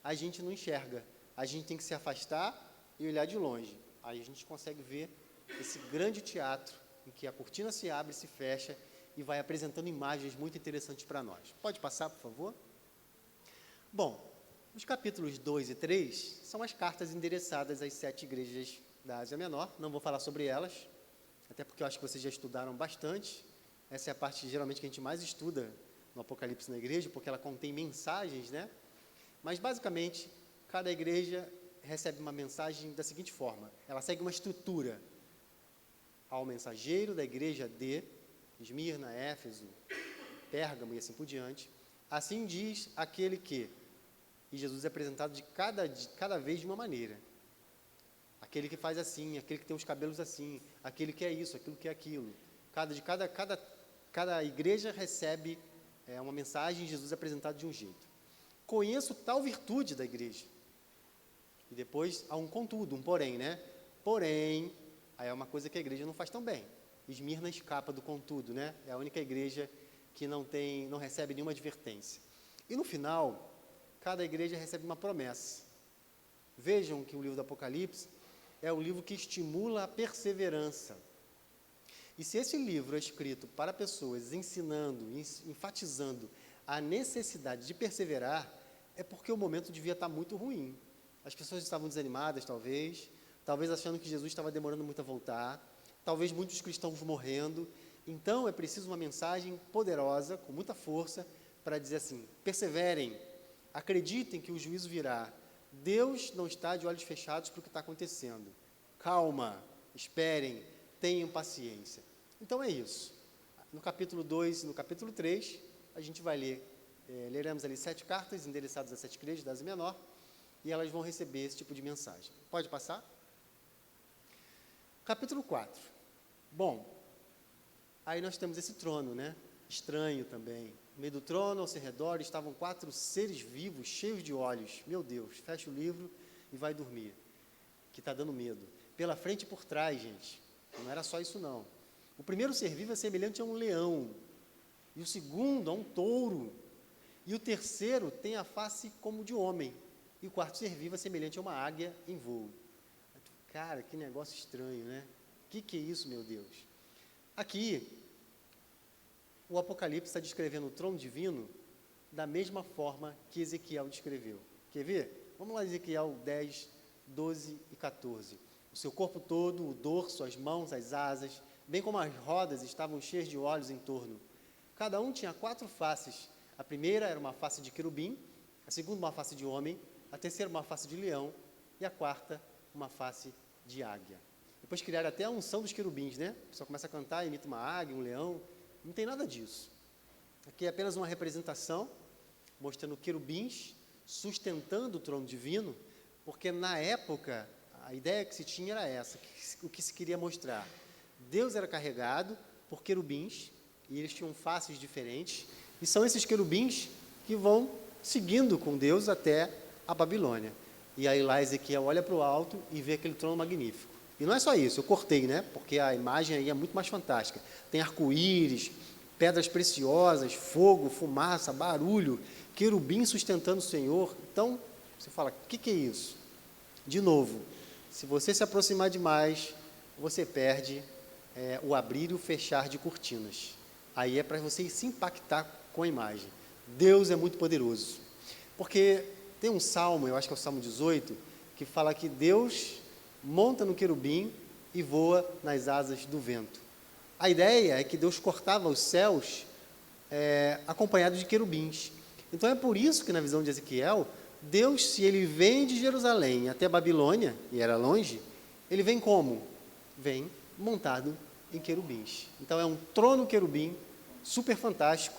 E: a gente não enxerga. A gente tem que se afastar e olhar de longe. Aí a gente consegue ver esse grande teatro em que a cortina se abre, se fecha e vai apresentando imagens muito interessantes para nós. Pode passar, por favor? Bom, os capítulos 2 e 3 são as cartas endereçadas às 7 igrejas da Ásia Menor. Não vou falar sobre elas, até porque eu acho que vocês já estudaram bastante. Essa é a parte, geralmente, que a gente mais estuda no Apocalipse na igreja, porque ela contém mensagens, né? Mas, basicamente, cada igreja recebe uma mensagem da seguinte forma. Ela segue uma estrutura. Ao mensageiro da igreja de Esmirna, Éfeso, Pérgamo e assim por diante. Assim diz aquele que... E Jesus é apresentado de cada vez de uma maneira. Aquele que faz assim, aquele que tem os cabelos assim, aquele que é isso, aquilo que é aquilo. Cada igreja recebe uma mensagem e Jesus é apresentado de um jeito. Conheço tal virtude da igreja. E depois há um contudo, um porém, né? Porém, aí é uma coisa que a igreja não faz tão bem. Esmirna escapa do contudo, né? É a única igreja que não recebe nenhuma advertência. E no final, cada igreja recebe uma promessa. Vejam que o livro do Apocalipse é um livro que estimula a perseverança. E se esse livro é escrito para pessoas ensinando, enfatizando a necessidade de perseverar, é porque o momento devia estar muito ruim. As pessoas estavam desanimadas, talvez achando que Jesus estava demorando muito a voltar, talvez muitos cristãos morrendo. Então, é preciso uma mensagem poderosa, com muita força, para dizer assim, perseverem, acreditem que o juízo virá. Deus não está de olhos fechados para o que está acontecendo. Calma, esperem, tenham paciência. Então é isso. No capítulo 2 e no capítulo 3, a gente vai leremos ali 7 cartas endereçadas a 7 igrejas da Ásia Menor, e elas vão receber esse tipo de mensagem. Pode passar? Capítulo 4. Bom, aí nós temos esse trono, né? Estranho também. No meio do trono, ao seu redor, estavam 4 seres vivos, cheios de olhos. Meu Deus, fecha o livro e vai dormir, que está dando medo. Pela frente e por trás, gente. Não era só isso, não. O primeiro ser vivo é semelhante a um leão. E o segundo a um touro. E o terceiro tem a face como de homem. E o quarto ser vivo é semelhante a uma águia em voo. Cara, que negócio estranho, né? O que é isso, meu Deus? Aqui, o Apocalipse está descrevendo o trono divino da mesma forma que Ezequiel descreveu. Quer ver? Vamos lá, Ezequiel 10, 12 e 14. O seu corpo todo, o dorso, as mãos, as asas, bem como as rodas, estavam cheias de olhos em torno. Cada um tinha 4 faces. A primeira era uma face de querubim, a segunda uma face de homem, a terceira uma face de leão e a quarta uma face de águia. Depois criaram até a unção dos querubins, né? O pessoal começa a cantar, imita uma águia, um leão. Não tem nada disso. Aqui é apenas uma representação, mostrando querubins sustentando o trono divino, porque na época a ideia que se tinha era essa, o que se queria mostrar. Deus era carregado por querubins, e eles tinham faces diferentes, e são esses querubins que vão seguindo com Deus até a Babilônia. E aí lá Ezequiel olha para o alto e vê aquele trono magnífico. E não é só isso, eu cortei, né? Porque a imagem aí é muito mais fantástica. Tem arco-íris, pedras preciosas, fogo, fumaça, barulho, querubim sustentando o Senhor. Então, você fala, o que é isso? De novo, se você se aproximar demais, você perde o abrir e o fechar de cortinas. Aí é para você se impactar com a imagem. Deus é muito poderoso. Porque tem um salmo, eu acho que é o Salmo 18, que fala que Deus monta no querubim e voa nas asas do vento. A ideia é que Deus cortava os céus acompanhado de querubins. Então é por isso que na visão de Ezequiel, Deus, se ele vem de Jerusalém até Babilônia, e era longe, ele vem como? Vem montado em querubins. Então é um trono querubim, super fantástico,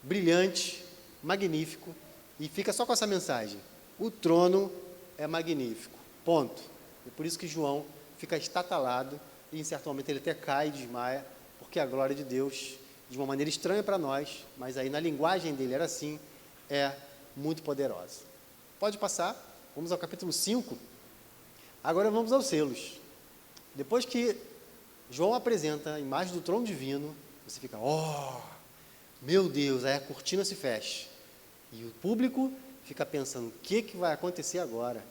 E: brilhante, magnífico, e fica só com essa mensagem: o trono é magnífico, ponto. É por isso que João fica estatalado, e em certo momento ele até cai e desmaia, porque a glória de Deus, de uma maneira estranha para nós, mas aí na linguagem dele era assim, é muito poderosa. Pode passar, vamos ao capítulo 5, agora vamos aos selos. Depois que João apresenta a imagem do trono divino, você fica, meu Deus, aí a cortina se fecha. E o público fica pensando, o que vai acontecer agora?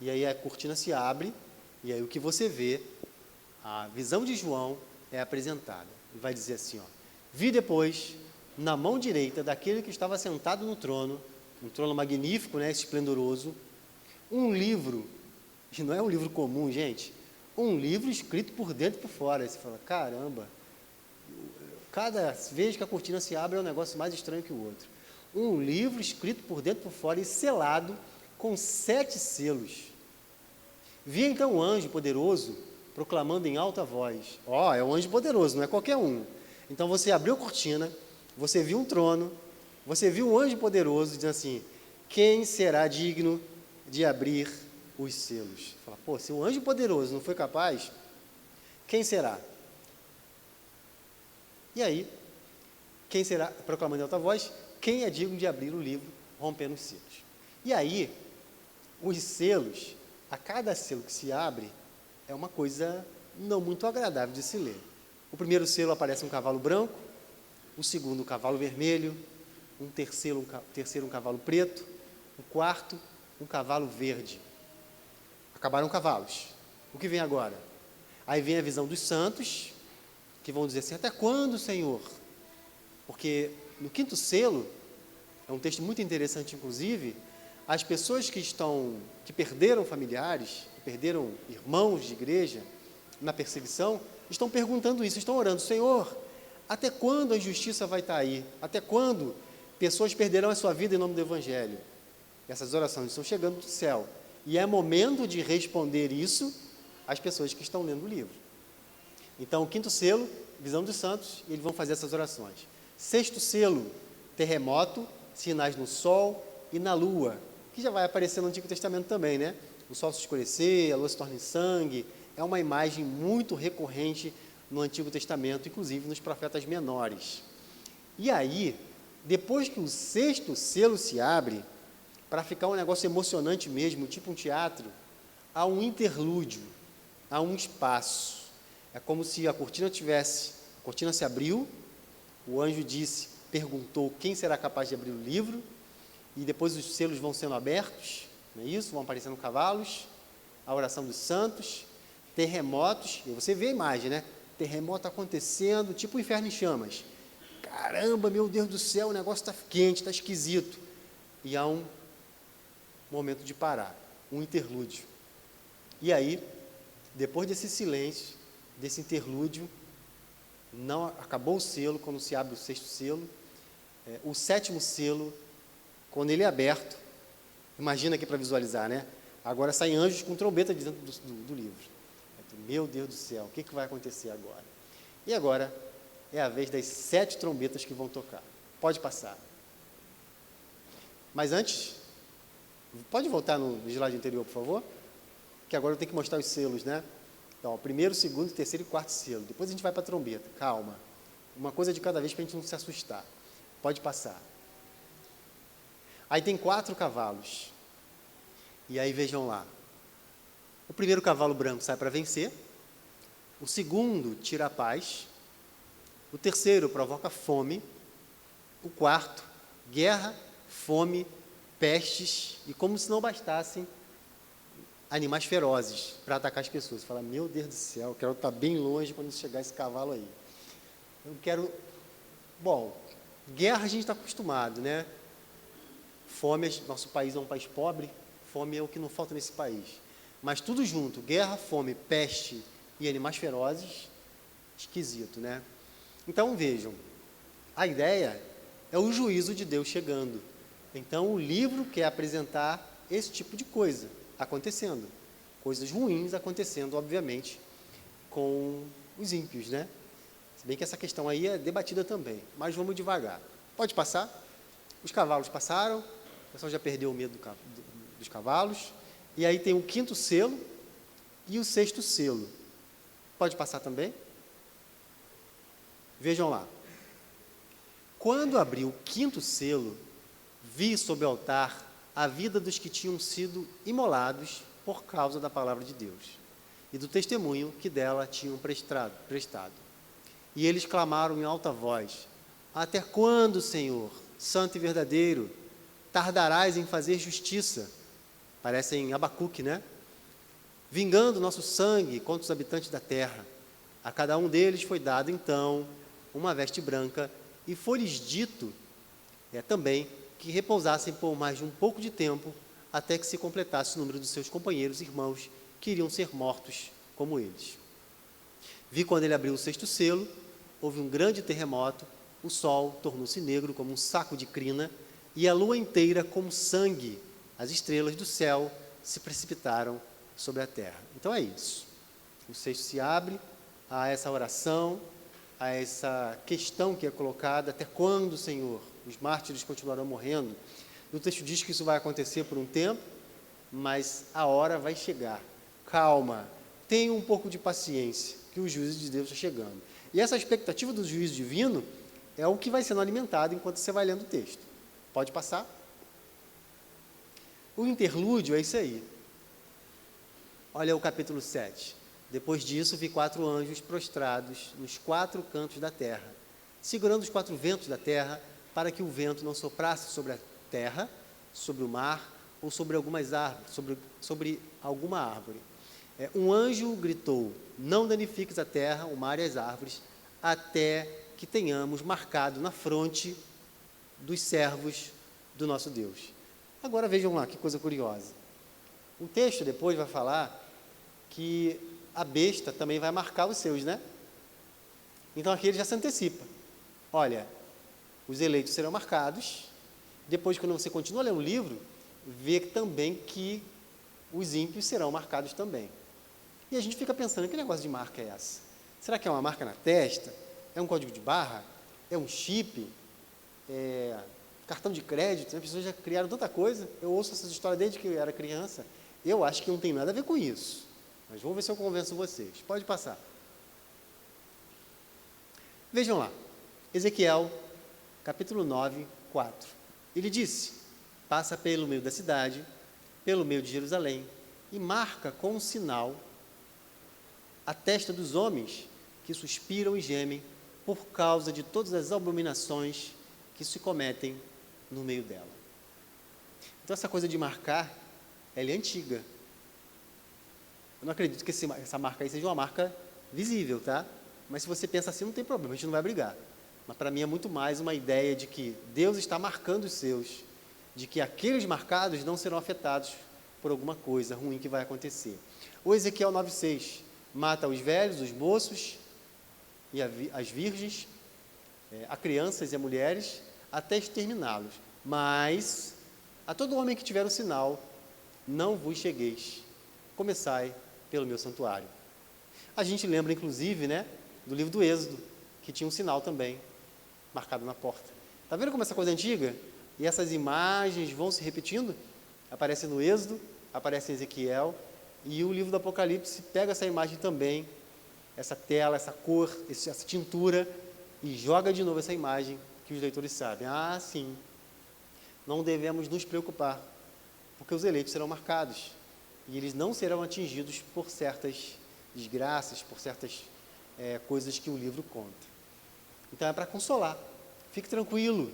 E: E aí a cortina se abre, e aí o que você vê, a visão de João é apresentada. Ele vai dizer assim, vi depois, na mão direita daquele que estava sentado no trono, um trono magnífico, esplendoroso, um livro, que não é um livro comum, gente, um livro escrito por dentro e por fora. Aí você fala, caramba, cada vez que a cortina se abre é um negócio mais estranho que o outro. Um livro escrito por dentro e por fora e selado com 7 selos. Vi então o anjo poderoso proclamando em alta voz. É um anjo poderoso, não é qualquer um. Então você abriu a cortina, você viu um trono, você viu um anjo poderoso dizendo assim, quem será digno de abrir os selos? Fala, se um anjo poderoso não foi capaz, quem será? E aí, quem será, proclamando em alta voz, quem é digno de abrir o livro, rompendo os selos? E aí, os selos, a cada selo que se abre, é uma coisa não muito agradável de se ler. O primeiro selo aparece um cavalo branco, o segundo um cavalo vermelho, um terceiro um cavalo preto, o quarto um cavalo verde. Acabaram cavalos. O que vem agora? Aí vem a visão dos santos, que vão dizer assim, até quando, Senhor? Porque no 5º selo, é um texto muito interessante, inclusive, as pessoas que perderam familiares, que perderam irmãos de igreja na perseguição, estão perguntando isso, estão orando, Senhor, até quando a injustiça vai estar aí? Até quando pessoas perderão a sua vida em nome do Evangelho? Essas orações estão chegando do céu. E é momento de responder isso às pessoas que estão lendo o livro. Então, o 5º selo, visão dos santos, e eles vão fazer essas orações. 6º selo, terremoto, sinais no sol e na lua, que já vai aparecer no Antigo Testamento também, né? O sol se escurecer, a lua se torna em sangue, é uma imagem muito recorrente no Antigo Testamento, inclusive nos profetas menores. E aí, depois que o 6º selo se abre, para ficar um negócio emocionante mesmo, tipo um teatro, há um interlúdio, há um espaço. É como se a cortina se abriu, o anjo perguntou quem será capaz de abrir o livro, e depois os selos vão sendo abertos, não é isso? Vão aparecendo cavalos, a oração dos santos, terremotos, e você vê a imagem, né? Terremoto acontecendo, tipo o inferno em chamas. Caramba, meu Deus do céu, o negócio está quente, está esquisito. E há um momento de parar, um interlúdio. E aí, depois desse silêncio, desse interlúdio, não acabou o selo, quando se abre o 6º selo, o 7º selo, quando ele é aberto, imagina aqui para visualizar, né? Agora saem anjos com trombeta de dentro do livro. Meu Deus do céu, o que vai acontecer agora? E agora é a vez das 7 trombetas que vão tocar. Pode passar. Mas antes, pode voltar no slide anterior, por favor? Que agora eu tenho que mostrar os selos, né? Então, 1º, 2º, 3º e 4º selo. Depois a gente vai para a trombeta. Calma. Uma coisa de cada vez para a gente não se assustar. Pode passar. Aí tem 4 cavalos. E aí vejam lá. O primeiro cavalo branco sai para vencer. O segundo tira a paz. O terceiro provoca fome. O quarto, guerra, fome, pestes. E como se não bastassem animais ferozes para atacar as pessoas. Você fala, meu Deus do céu, eu quero estar bem longe quando chegar esse cavalo aí. Eu quero... Bom, guerra a gente está acostumado, né? Fome, nosso país é um país pobre, fome é o que não falta nesse país. Mas tudo junto, guerra, fome, peste e animais ferozes, esquisito, né? Então, vejam, a ideia é o juízo de Deus chegando. Então, o livro quer apresentar esse tipo de coisa acontecendo. Coisas ruins acontecendo, obviamente, com os ímpios, né? Se bem que essa questão aí é debatida também, mas vamos devagar. Pode passar? Os cavalos passaram, o pessoal já perdeu o medo dos cavalos. E aí tem o 5º selo e o 6º selo. Pode passar também? Vejam lá. Quando abriu o 5º selo, vi sob o altar a vida dos que tinham sido imolados por causa da palavra de Deus e do testemunho que dela tinham prestado. E eles clamaram em alta voz: até quando, Senhor, santo e verdadeiro, tardarás em fazer justiça? Parece em Abacuque, né? Vingando nosso sangue contra os habitantes da terra. A cada um deles foi dado, então, uma veste branca, e foi-lhes dito também que repousassem por mais de um pouco de tempo, até que se completasse o número dos seus companheiros e irmãos, que iriam ser mortos como eles. Vi quando ele abriu o 6º selo, houve um grande terremoto, o sol tornou-se negro como um saco de crina, e a lua inteira como sangue. As estrelas do céu se precipitaram sobre a terra. Então é isso. O 6º se abre a essa oração, a essa questão que é colocada: até quando, Senhor, os mártires continuarão morrendo? O texto diz que isso vai acontecer por um tempo, mas a hora vai chegar. Calma, tenha um pouco de paciência, que o juízo de Deus está chegando. E essa expectativa do juízo divino é o que vai sendo alimentado enquanto você vai lendo o texto. Pode passar? O interlúdio é isso aí. Olha o capítulo 7. Depois disso, vi 4 anjos prostrados nos 4 cantos da terra, segurando os 4 ventos da terra, para que o vento não soprasse sobre a terra, sobre o mar ou sobre algumas árvores, sobre alguma árvore. Um anjo gritou: não danifiques a terra, o mar e as árvores, até que tenhamos marcado na fronte dos servos do nosso Deus. Agora vejam lá que coisa curiosa. O texto depois vai falar que a besta também vai marcar os seus, né? Então aqui ele já se antecipa. Olha, os eleitos serão marcados. Depois, quando você continua lendo o livro, vê também que os ímpios serão marcados também. E a gente fica pensando: que negócio de marca é essa? Será que é uma marca na testa? É um código de barra? É um chip? É cartão de crédito? As pessoas já criaram tanta coisa. Eu ouço essas histórias desde que eu era criança. Eu acho que não tem nada a ver com isso. Mas vamos ver se eu convenço vocês. Pode passar. Vejam lá. Ezequiel, capítulo 9, 4. Ele disse: passa pelo meio da cidade, pelo meio de Jerusalém, e marca com um sinal a testa dos homens que suspiram e gemem por causa de todas as abominações que se cometem no meio dela. Então, essa coisa de marcar, ela é antiga. Eu não acredito que essa marca aí seja uma marca visível, tá? Mas se você pensa assim, não tem problema, a gente não vai brigar. Mas para mim é muito mais uma ideia de que Deus está marcando os seus, de que aqueles marcados não serão afetados por alguma coisa ruim que vai acontecer. O Ezequiel 9,6 mata os velhos, os moços e as virgens, a crianças e a mulheres, até exterminá-los. Mas a todo homem que tiver o sinal, não vos chegueis, começai pelo meu santuário. A gente lembra, inclusive, né, do livro do Êxodo, que tinha um sinal também, marcado na porta. Está vendo como essa coisa é antiga? E essas imagens vão se repetindo? Aparece no Êxodo, aparece em Ezequiel, e o livro do Apocalipse pega essa imagem também, essa tela, essa cor, essa tintura, e joga de novo essa imagem, que os leitores sabem. Ah, sim, não devemos nos preocupar, porque os eleitos serão marcados, e eles não serão atingidos por certas desgraças, por certas coisas que o livro conta. Então é para consolar. Fique tranquilo,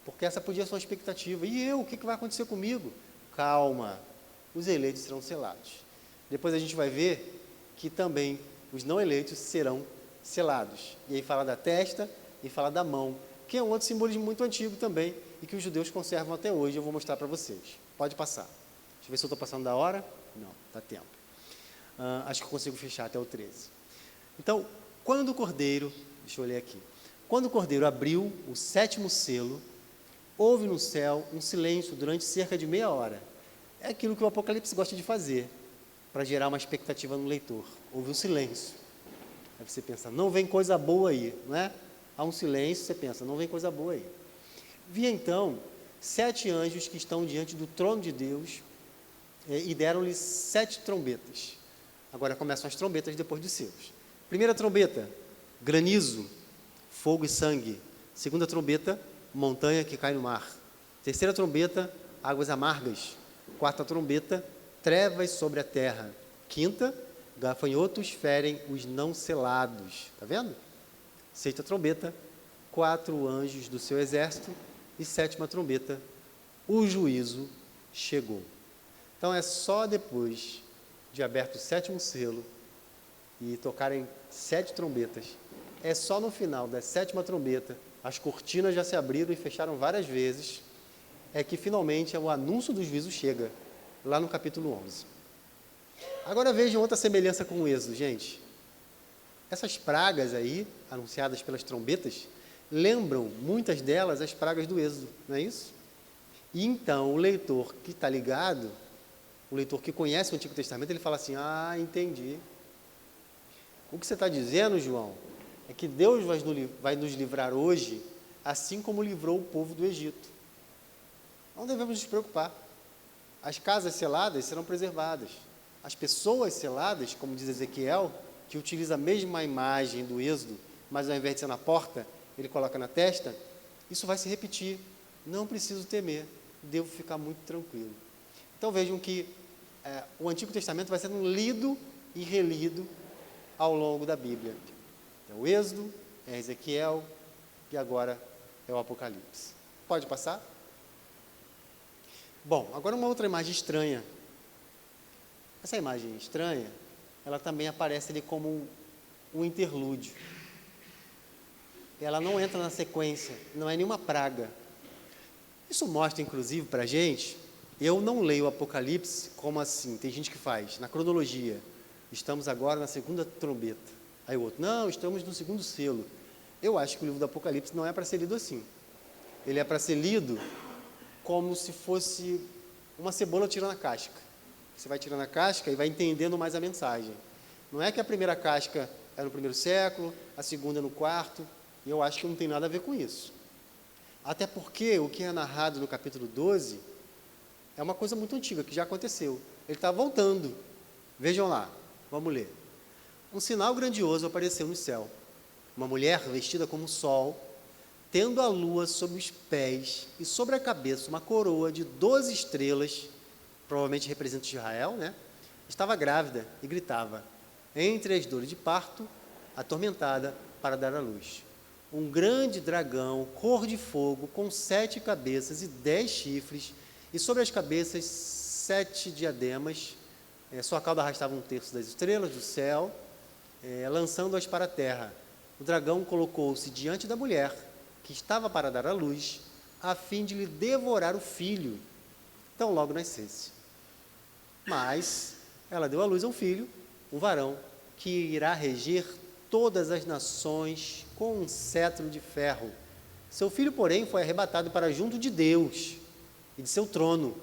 E: porque essa podia ser uma expectativa. E eu, o que vai acontecer comigo? Calma, os eleitos serão selados. Depois a gente vai ver que também os não eleitos serão selados. E aí fala da testa e fala da mão, que é um outro simbolismo muito antigo também e que os judeus conservam até hoje. Eu vou mostrar para vocês. Pode passar. Deixa eu ver se eu estou passando da hora. Não, dá tempo. Acho que eu consigo fechar até o 13. Então, quando o Cordeiro, deixa eu ler aqui. Quando o Cordeiro abriu o 7º selo, houve no céu um silêncio durante cerca de meia hora. É aquilo que o Apocalipse gosta de fazer, para gerar uma expectativa no leitor. Houve um silêncio. Aí você pensa, não vem coisa boa aí, não é? Há um silêncio, você pensa, não vem coisa boa aí. Vi então 7 anjos que estão diante do trono de Deus e deram-lhes 7 trombetas. Agora começam as trombetas depois dos selos. Primeira trombeta, granizo, fogo e sangue. Segunda trombeta, montanha que cai no mar. Terceira trombeta, águas amargas. Quarta trombeta, trevas sobre a terra. Quinta, gafanhotos ferem os não selados. Está vendo? Sexta trombeta, 4 anjos do seu exército. E 7ª trombeta, o juízo chegou. Então é só depois de aberto o 7º selo e tocarem 7 trombetas, é só no final da 7ª trombeta, as cortinas já se abriram e fecharam várias vezes, é que finalmente o anúncio do juízo chega, lá no capítulo 11. Agora vejam outra semelhança com o Êxodo, gente. Essas pragas aí, anunciadas pelas trombetas, lembram, muitas delas, as pragas do Êxodo, não é isso? E então, o leitor que está ligado, o leitor que conhece o Antigo Testamento, ele fala assim, entendi. O que você está dizendo, João, é que Deus vai nos livrar hoje, assim como livrou o povo do Egito. Não devemos nos preocupar. As casas seladas serão preservadas. As pessoas seladas, como diz Ezequiel, que utiliza a mesma imagem do Êxodo, mas ao invés de ser na porta, ele coloca na testa, isso vai se repetir. Não preciso temer, devo ficar muito tranquilo. Então vejam que o Antigo Testamento vai sendo lido e relido ao longo da Bíblia. É o Êxodo, é Ezequiel e agora é o Apocalipse. Pode passar? Bom, agora uma outra imagem estranha. Essa imagem estranha, ela também aparece ali como um interlúdio. Ela não entra na sequência, não é nenhuma praga. Isso mostra, inclusive, para a gente, eu não leio o Apocalipse como assim, tem gente que faz, na cronologia. Estamos agora na 2ª trombeta. Aí o outro, não, estamos no 2º selo. Eu acho que o livro do Apocalipse não é para ser lido assim. Ele é para ser lido como se fosse uma cebola tirando a casca. Você vai tirando a casca e vai entendendo mais a mensagem. Não é que a primeira casca é no 1º século, a segunda no 4º, e eu acho que não tem nada a ver com isso. Até porque o que é narrado no capítulo 12 é uma coisa muito antiga, que já aconteceu. Ele está voltando. Vejam lá, vamos ler. Um sinal grandioso apareceu no céu. Uma mulher vestida como o sol, tendo a lua sob os pés e sobre a cabeça uma coroa de 12 estrelas, provavelmente representa Israel, né? Estava grávida e gritava, entre as dores de parto, atormentada para dar à luz. Um grande dragão, cor de fogo, com 7 cabeças e 10 chifres, e sobre as cabeças 7 diademas. Sua cauda arrastava 1/3 das estrelas do céu, lançando-as para a terra. O dragão colocou-se diante da mulher, que estava para dar à luz, a fim de lhe devorar o filho, tão logo nascesse. Mas ela deu à luz a um filho, um varão, que irá reger todas as nações com um cetro de ferro. Seu filho, porém, foi arrebatado para junto de Deus e de seu trono,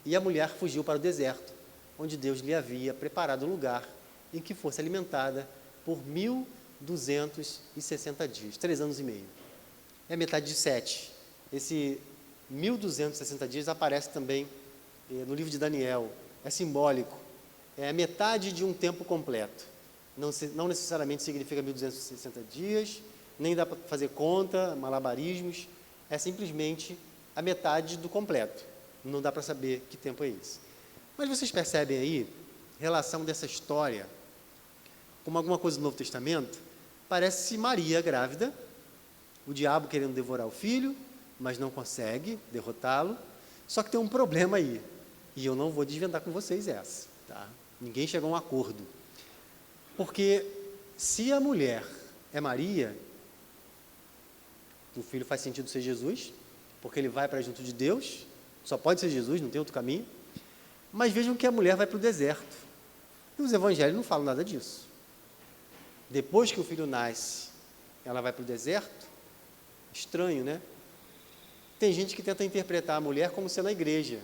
E: e a mulher fugiu para o deserto, onde Deus lhe havia preparado um lugar em que fosse alimentada por 1260 dias, 3 anos e meio. É metade de 7. Esse 1260 dias aparece também no livro de Daniel. É simbólico. É a metade de um tempo completo. Não necessariamente significa 1260 dias, nem dá para fazer conta, malabarismos. É simplesmente a metade do completo. Não dá para saber que tempo é esse. Mas vocês percebem aí, relação dessa história com alguma coisa do Novo Testamento? Parece Maria grávida, o diabo querendo devorar o filho, mas não consegue derrotá-lo. Só que tem um problema aí. E eu não vou desvendar com vocês essa, tá? Ninguém chegou a um acordo. Porque se a mulher é Maria, o filho faz sentido ser Jesus, porque ele vai para junto de Deus, só pode ser Jesus, não tem outro caminho. Mas vejam que a mulher vai para o deserto. E os evangelhos não falam nada disso. Depois que o filho nasce, ela vai para o deserto. Estranho, né? Tem gente que tenta interpretar a mulher como sendo a igreja.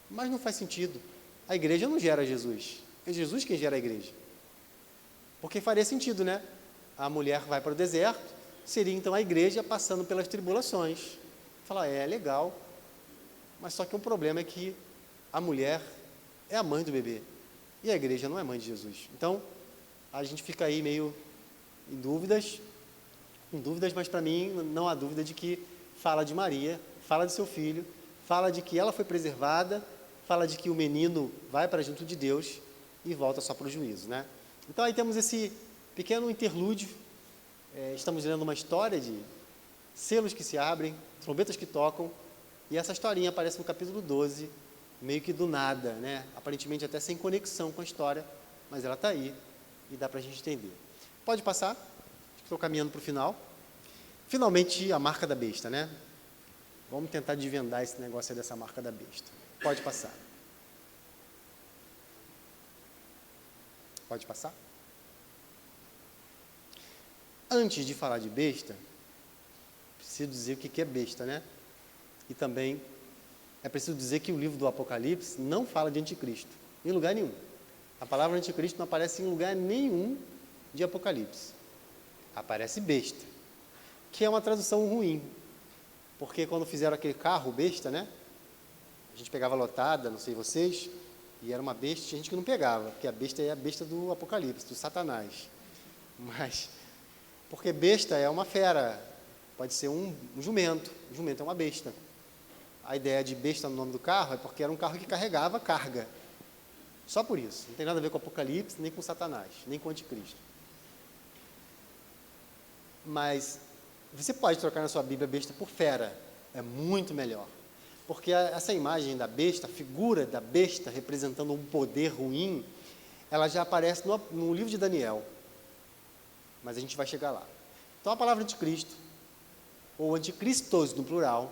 E: Mas não faz sentido. A igreja não gera Jesus. É Jesus quem gera a igreja. Porque faria sentido, né? A mulher vai para o deserto, seria então a igreja passando pelas tribulações. Fala, legal. Mas só que o problema é que a mulher é a mãe do bebê. E a igreja não é mãe de Jesus. Então, a gente fica aí meio em dúvidas, mas para mim não há dúvida de que fala de Maria, fala de seu filho, fala de que ela foi preservada, fala de que o menino vai para junto de Deus e volta só para o juízo, né? Então aí temos esse pequeno interlúdio, estamos lendo uma história de selos que se abrem, trombetas que tocam, e essa historinha aparece no capítulo 12, meio que do nada, né? Aparentemente até sem conexão com a história, mas ela está aí e dá para a gente entender. Pode passar, estou caminhando para o final. Finalmente a marca da besta, né? Vamos tentar desvendar esse negócio aí dessa marca da besta. Pode passar. Pode passar? Antes de falar de besta, preciso dizer o que é besta, né? E também é preciso dizer que o livro do Apocalipse não fala de anticristo, em lugar nenhum. A palavra anticristo não aparece em lugar nenhum de Apocalipse. Aparece besta, que é uma tradução ruim, porque quando fizeram aquele carro besta, né? A gente pegava lotada, não sei vocês, e era uma besta, tinha gente que não pegava, porque a besta é a besta do Apocalipse, do Satanás. Mas, porque besta é uma fera, pode ser um jumento é uma besta. A ideia de besta no nome do carro é porque era um carro que carregava carga. Só por isso. Não tem nada a ver com o Apocalipse, nem com Satanás, nem com o Anticristo. Mas você pode trocar na sua Bíblia besta por fera. É muito melhor. Porque essa imagem da besta, a figura da besta representando um poder ruim, ela já aparece no livro de Daniel. Mas a gente vai chegar lá. Então a palavra anticristo, ou anticristos no plural,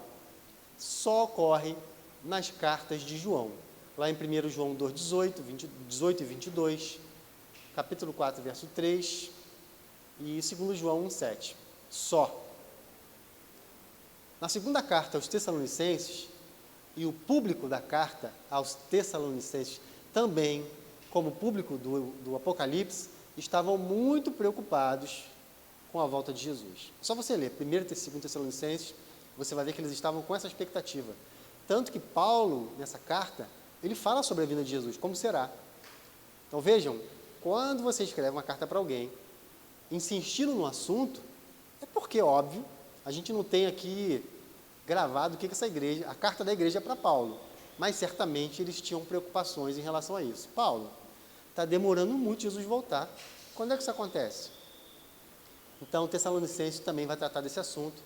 E: só ocorre nas cartas de João. Lá em 1 João 2,18, 18 e 22, capítulo 4, verso 3, e 2 João 1,7. Só. Na segunda carta aos Tessalonicenses, e o público da carta aos Tessalonicenses também, como público do Apocalipse, estavam muito preocupados com a volta de Jesus. Só você ler 1 e 2 Tessalonicenses, você vai ver que eles estavam com essa expectativa. Tanto que Paulo, nessa carta, ele fala sobre a vinda de Jesus, como será. Então vejam, quando você escreve uma carta para alguém, insistindo no assunto, é porque, óbvio, a gente não tem aqui gravado o que essa igreja, a carta da igreja é para Paulo, mas certamente eles tinham preocupações em relação a isso. Paulo, está demorando muito Jesus voltar. Quando é que isso acontece? Então, o Tessalonicenses também vai tratar desse assunto,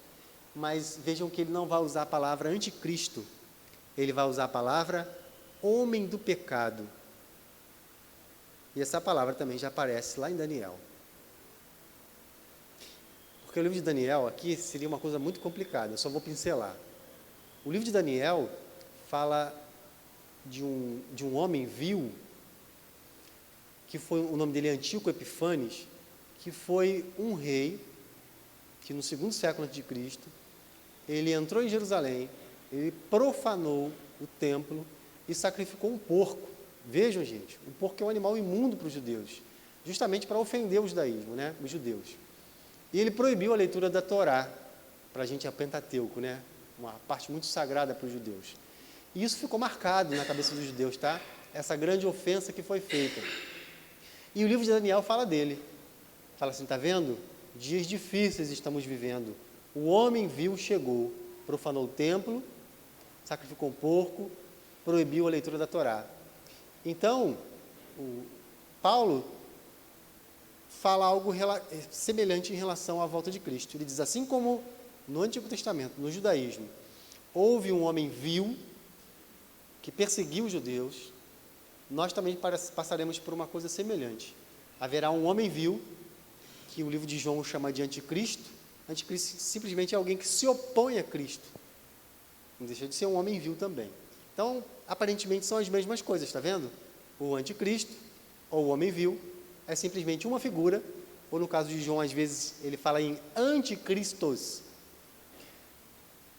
E: mas vejam que ele não vai usar a palavra anticristo, ele vai usar a palavra homem do pecado. E essa palavra também já aparece lá em Daniel. Porque o livro de Daniel aqui seria uma coisa muito complicada, eu só vou pincelar. O livro de Daniel fala de um homem vil, que foi, o nome dele é Antíoco Epifanes, que foi um rei, que no 2º século a.C., ele entrou em Jerusalém, ele profanou o templo e sacrificou um porco. Vejam, gente, o porco é um animal imundo para os judeus, justamente para ofender o judaísmo, né, os judeus. E ele proibiu a leitura da Torá, para a gente é o Pentateuco, né, uma parte muito sagrada para os judeus. E isso ficou marcado na cabeça dos judeus, tá? Essa grande ofensa que foi feita. E o livro de Daniel fala dele. Fala assim, está vendo? Dias difíceis estamos vivendo. O homem vil chegou, profanou o templo, sacrificou um porco, proibiu a leitura da Torá. Então, Paulo fala algo semelhante em relação à volta de Cristo. Ele diz, assim como no Antigo Testamento, no judaísmo, houve um homem vil, que perseguiu os judeus, nós também passaremos por uma coisa semelhante. Haverá um homem vil, que o livro de João chama de anticristo. Anticristo simplesmente é alguém que se opõe a Cristo. Não deixa de ser um homem vil também. Então, aparentemente são as mesmas coisas, está vendo? O anticristo, ou o homem vil, é simplesmente uma figura, ou no caso de João, às vezes, ele fala em anticristos.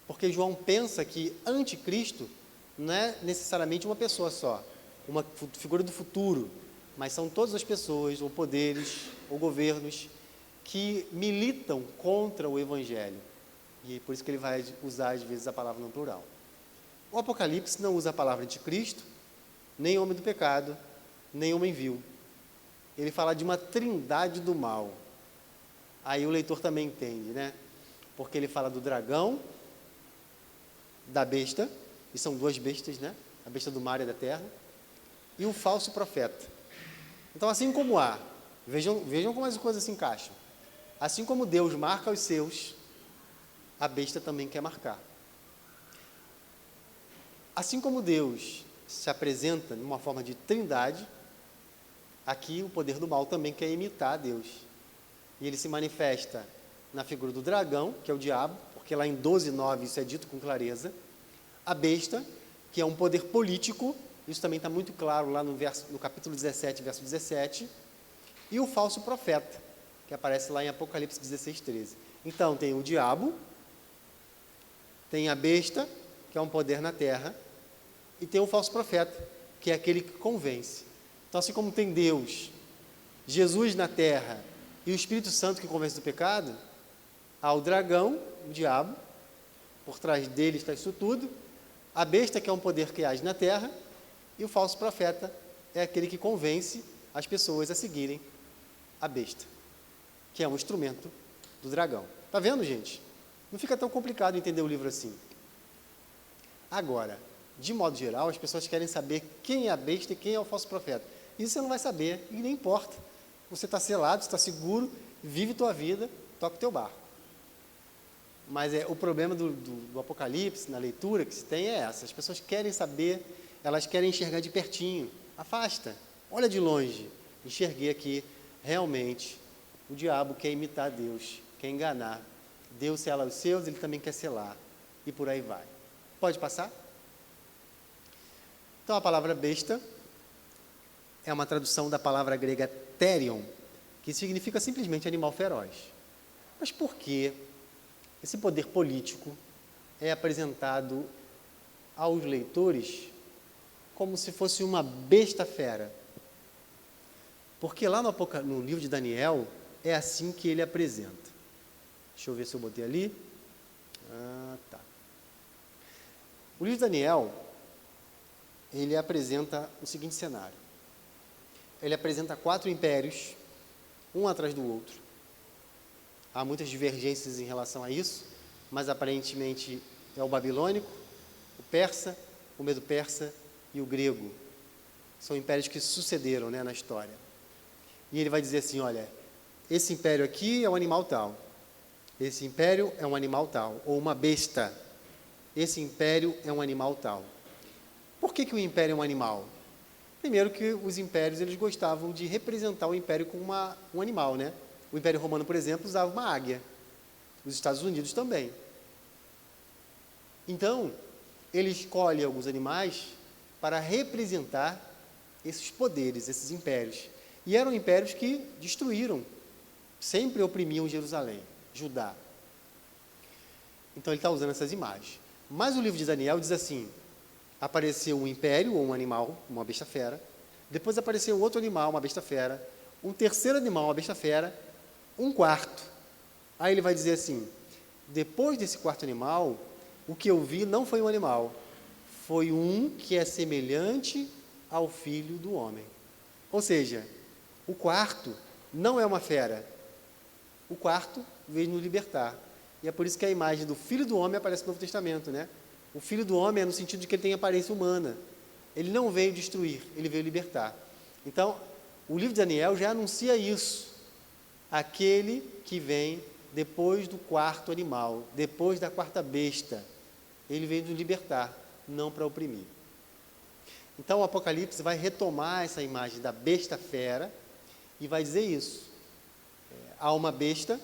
E: Porque João pensa que anticristo não é necessariamente uma pessoa só, uma figura do futuro, mas são todas as pessoas, ou poderes, ou governos, que militam contra o Evangelho. E por isso que ele vai usar, às vezes, a palavra no plural. O Apocalipse não usa a palavra anticristo, nem homem do pecado, nem homem vil. Ele fala de uma trindade do mal. Aí o leitor também entende, né? Porque ele fala do dragão, da besta, e são duas bestas, né? A besta do mar e da terra, e o falso profeta. Então, assim como há, vejam como as coisas se encaixam. Assim como Deus marca os seus, a besta também quer marcar. Assim como Deus se apresenta numa forma de trindade, aqui o poder do mal também quer imitar a Deus. E ele se manifesta na figura do dragão, que é o diabo, porque lá em 12:9 isso é dito com clareza. A besta, que é um poder político, isso também está muito claro lá no capítulo 17, verso 17. E o falso profeta, que aparece lá em Apocalipse 16:13. Então, tem o diabo, tem a besta, que é um poder na terra, e tem o falso profeta, que é aquele que convence. Então, assim como tem Deus, Jesus na terra e o Espírito Santo que convence do pecado, há o dragão, o diabo, por trás dele está isso tudo, a besta, que é um poder que age na terra, e o falso profeta é aquele que convence as pessoas a seguirem a besta, que é um instrumento do dragão. Está vendo, gente? Não fica tão complicado entender o livro assim. Agora, de modo geral, as pessoas querem saber quem é a besta e quem é o falso profeta. Isso você não vai saber e nem importa. Você está selado, está seguro, vive tua vida, toca o teu barco. Mas o problema do Apocalipse, na leitura que se tem, é essa. As pessoas querem saber, elas querem enxergar de pertinho. Afasta, olha de longe. Enxerguei aqui, realmente, o diabo quer imitar Deus, quer enganar. Deus sela os seus, ele também quer selar. E por aí vai. Pode passar? Então, a palavra besta é uma tradução da palavra grega therion, que significa simplesmente animal feroz. Mas por que esse poder político é apresentado aos leitores como se fosse uma besta fera? Porque lá no livro de Daniel, é assim que ele apresenta. Deixa eu ver se eu botei ali. Tá. O livro de Daniel, ele apresenta o seguinte cenário. Ele apresenta 4 impérios, um atrás do outro. Há muitas divergências em relação a isso, mas aparentemente é o babilônico, o persa, o medo-persa e o grego. São impérios que sucederam, né, na história. E ele vai dizer assim, olha, esse império aqui é um animal tal, esse império é um animal tal, ou uma besta, esse império é um animal tal. Por que o império é um animal? Primeiro que os impérios eles gostavam de representar o império com um animal, né? O Império Romano, por exemplo, usava uma águia. Os Estados Unidos também. Então, ele escolhe alguns animais para representar esses poderes, esses impérios. E eram impérios que destruíram, sempre oprimiam Jerusalém, Judá. Então, ele está usando essas imagens. Mas o livro de Daniel diz assim, apareceu um império, ou um animal, uma besta fera, depois apareceu outro animal, uma besta fera, um terceiro animal, uma besta fera, um quarto. Aí ele vai dizer assim, depois desse quarto animal, o que eu vi não foi um animal, foi um que é semelhante ao Filho do Homem. Ou seja, o quarto não é uma fera, o quarto veio nos libertar. E é por isso que a imagem do Filho do Homem aparece no Novo Testamento, né? O Filho do Homem é no sentido de que ele tem aparência humana. Ele não veio destruir, ele veio libertar. Então, o livro de Daniel já anuncia isso. Aquele que vem depois do quarto animal, depois da quarta besta. Ele veio nos libertar, não para oprimir. Então o Apocalipse vai retomar essa imagem da besta fera e vai dizer isso. Há uma besta,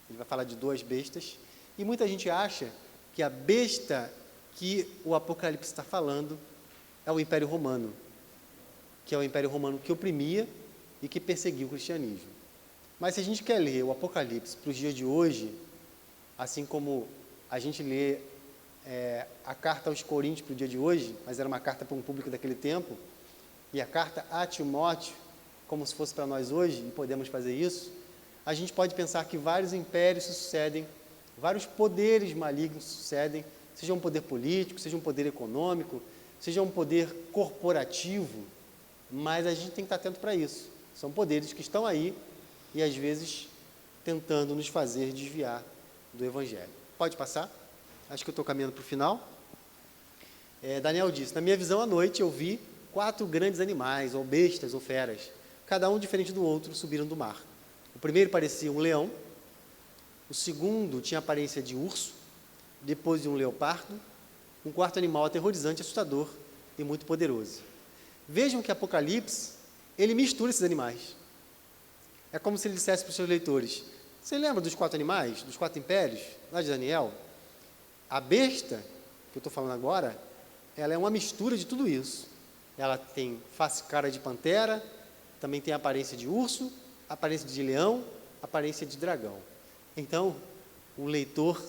E: ele vai falar de duas bestas, e muita gente acha que a besta que o Apocalipse está falando é o Império Romano, que é o Império Romano que oprimia e que perseguia o cristianismo. Mas se a gente quer ler o Apocalipse para os dias de hoje, assim como a gente lê a carta aos Coríntios para o dia de hoje, mas era uma carta para um público daquele tempo, e a carta a Timóteo, como se fosse para nós hoje, e podemos fazer isso, a gente pode pensar que vários impérios se sucedem, vários poderes malignos se sucedem, seja um poder político, seja um poder econômico, seja um poder corporativo, mas a gente tem que estar atento para isso. São poderes que estão aí e, às vezes, tentando nos fazer desviar do Evangelho. Pode passar? Acho que eu estou caminhando para o final. Daniel disse, na minha visão à noite eu vi 4 grandes animais, ou bestas, ou feras, cada um diferente do outro, subiram do mar. O primeiro parecia um leão, o segundo tinha aparência de urso, depois de um leopardo, um quarto animal aterrorizante, assustador e muito poderoso. Vejam que Apocalipse, ele mistura esses animais. É como se ele dissesse para os seus leitores, você lembra dos 4 animais, dos 4 impérios, lá de Daniel? A besta, que eu estou falando agora, ela é uma mistura de tudo isso. Ela tem face e cara de pantera, também tem aparência de urso, aparência de leão, aparência de dragão. Então, o leitor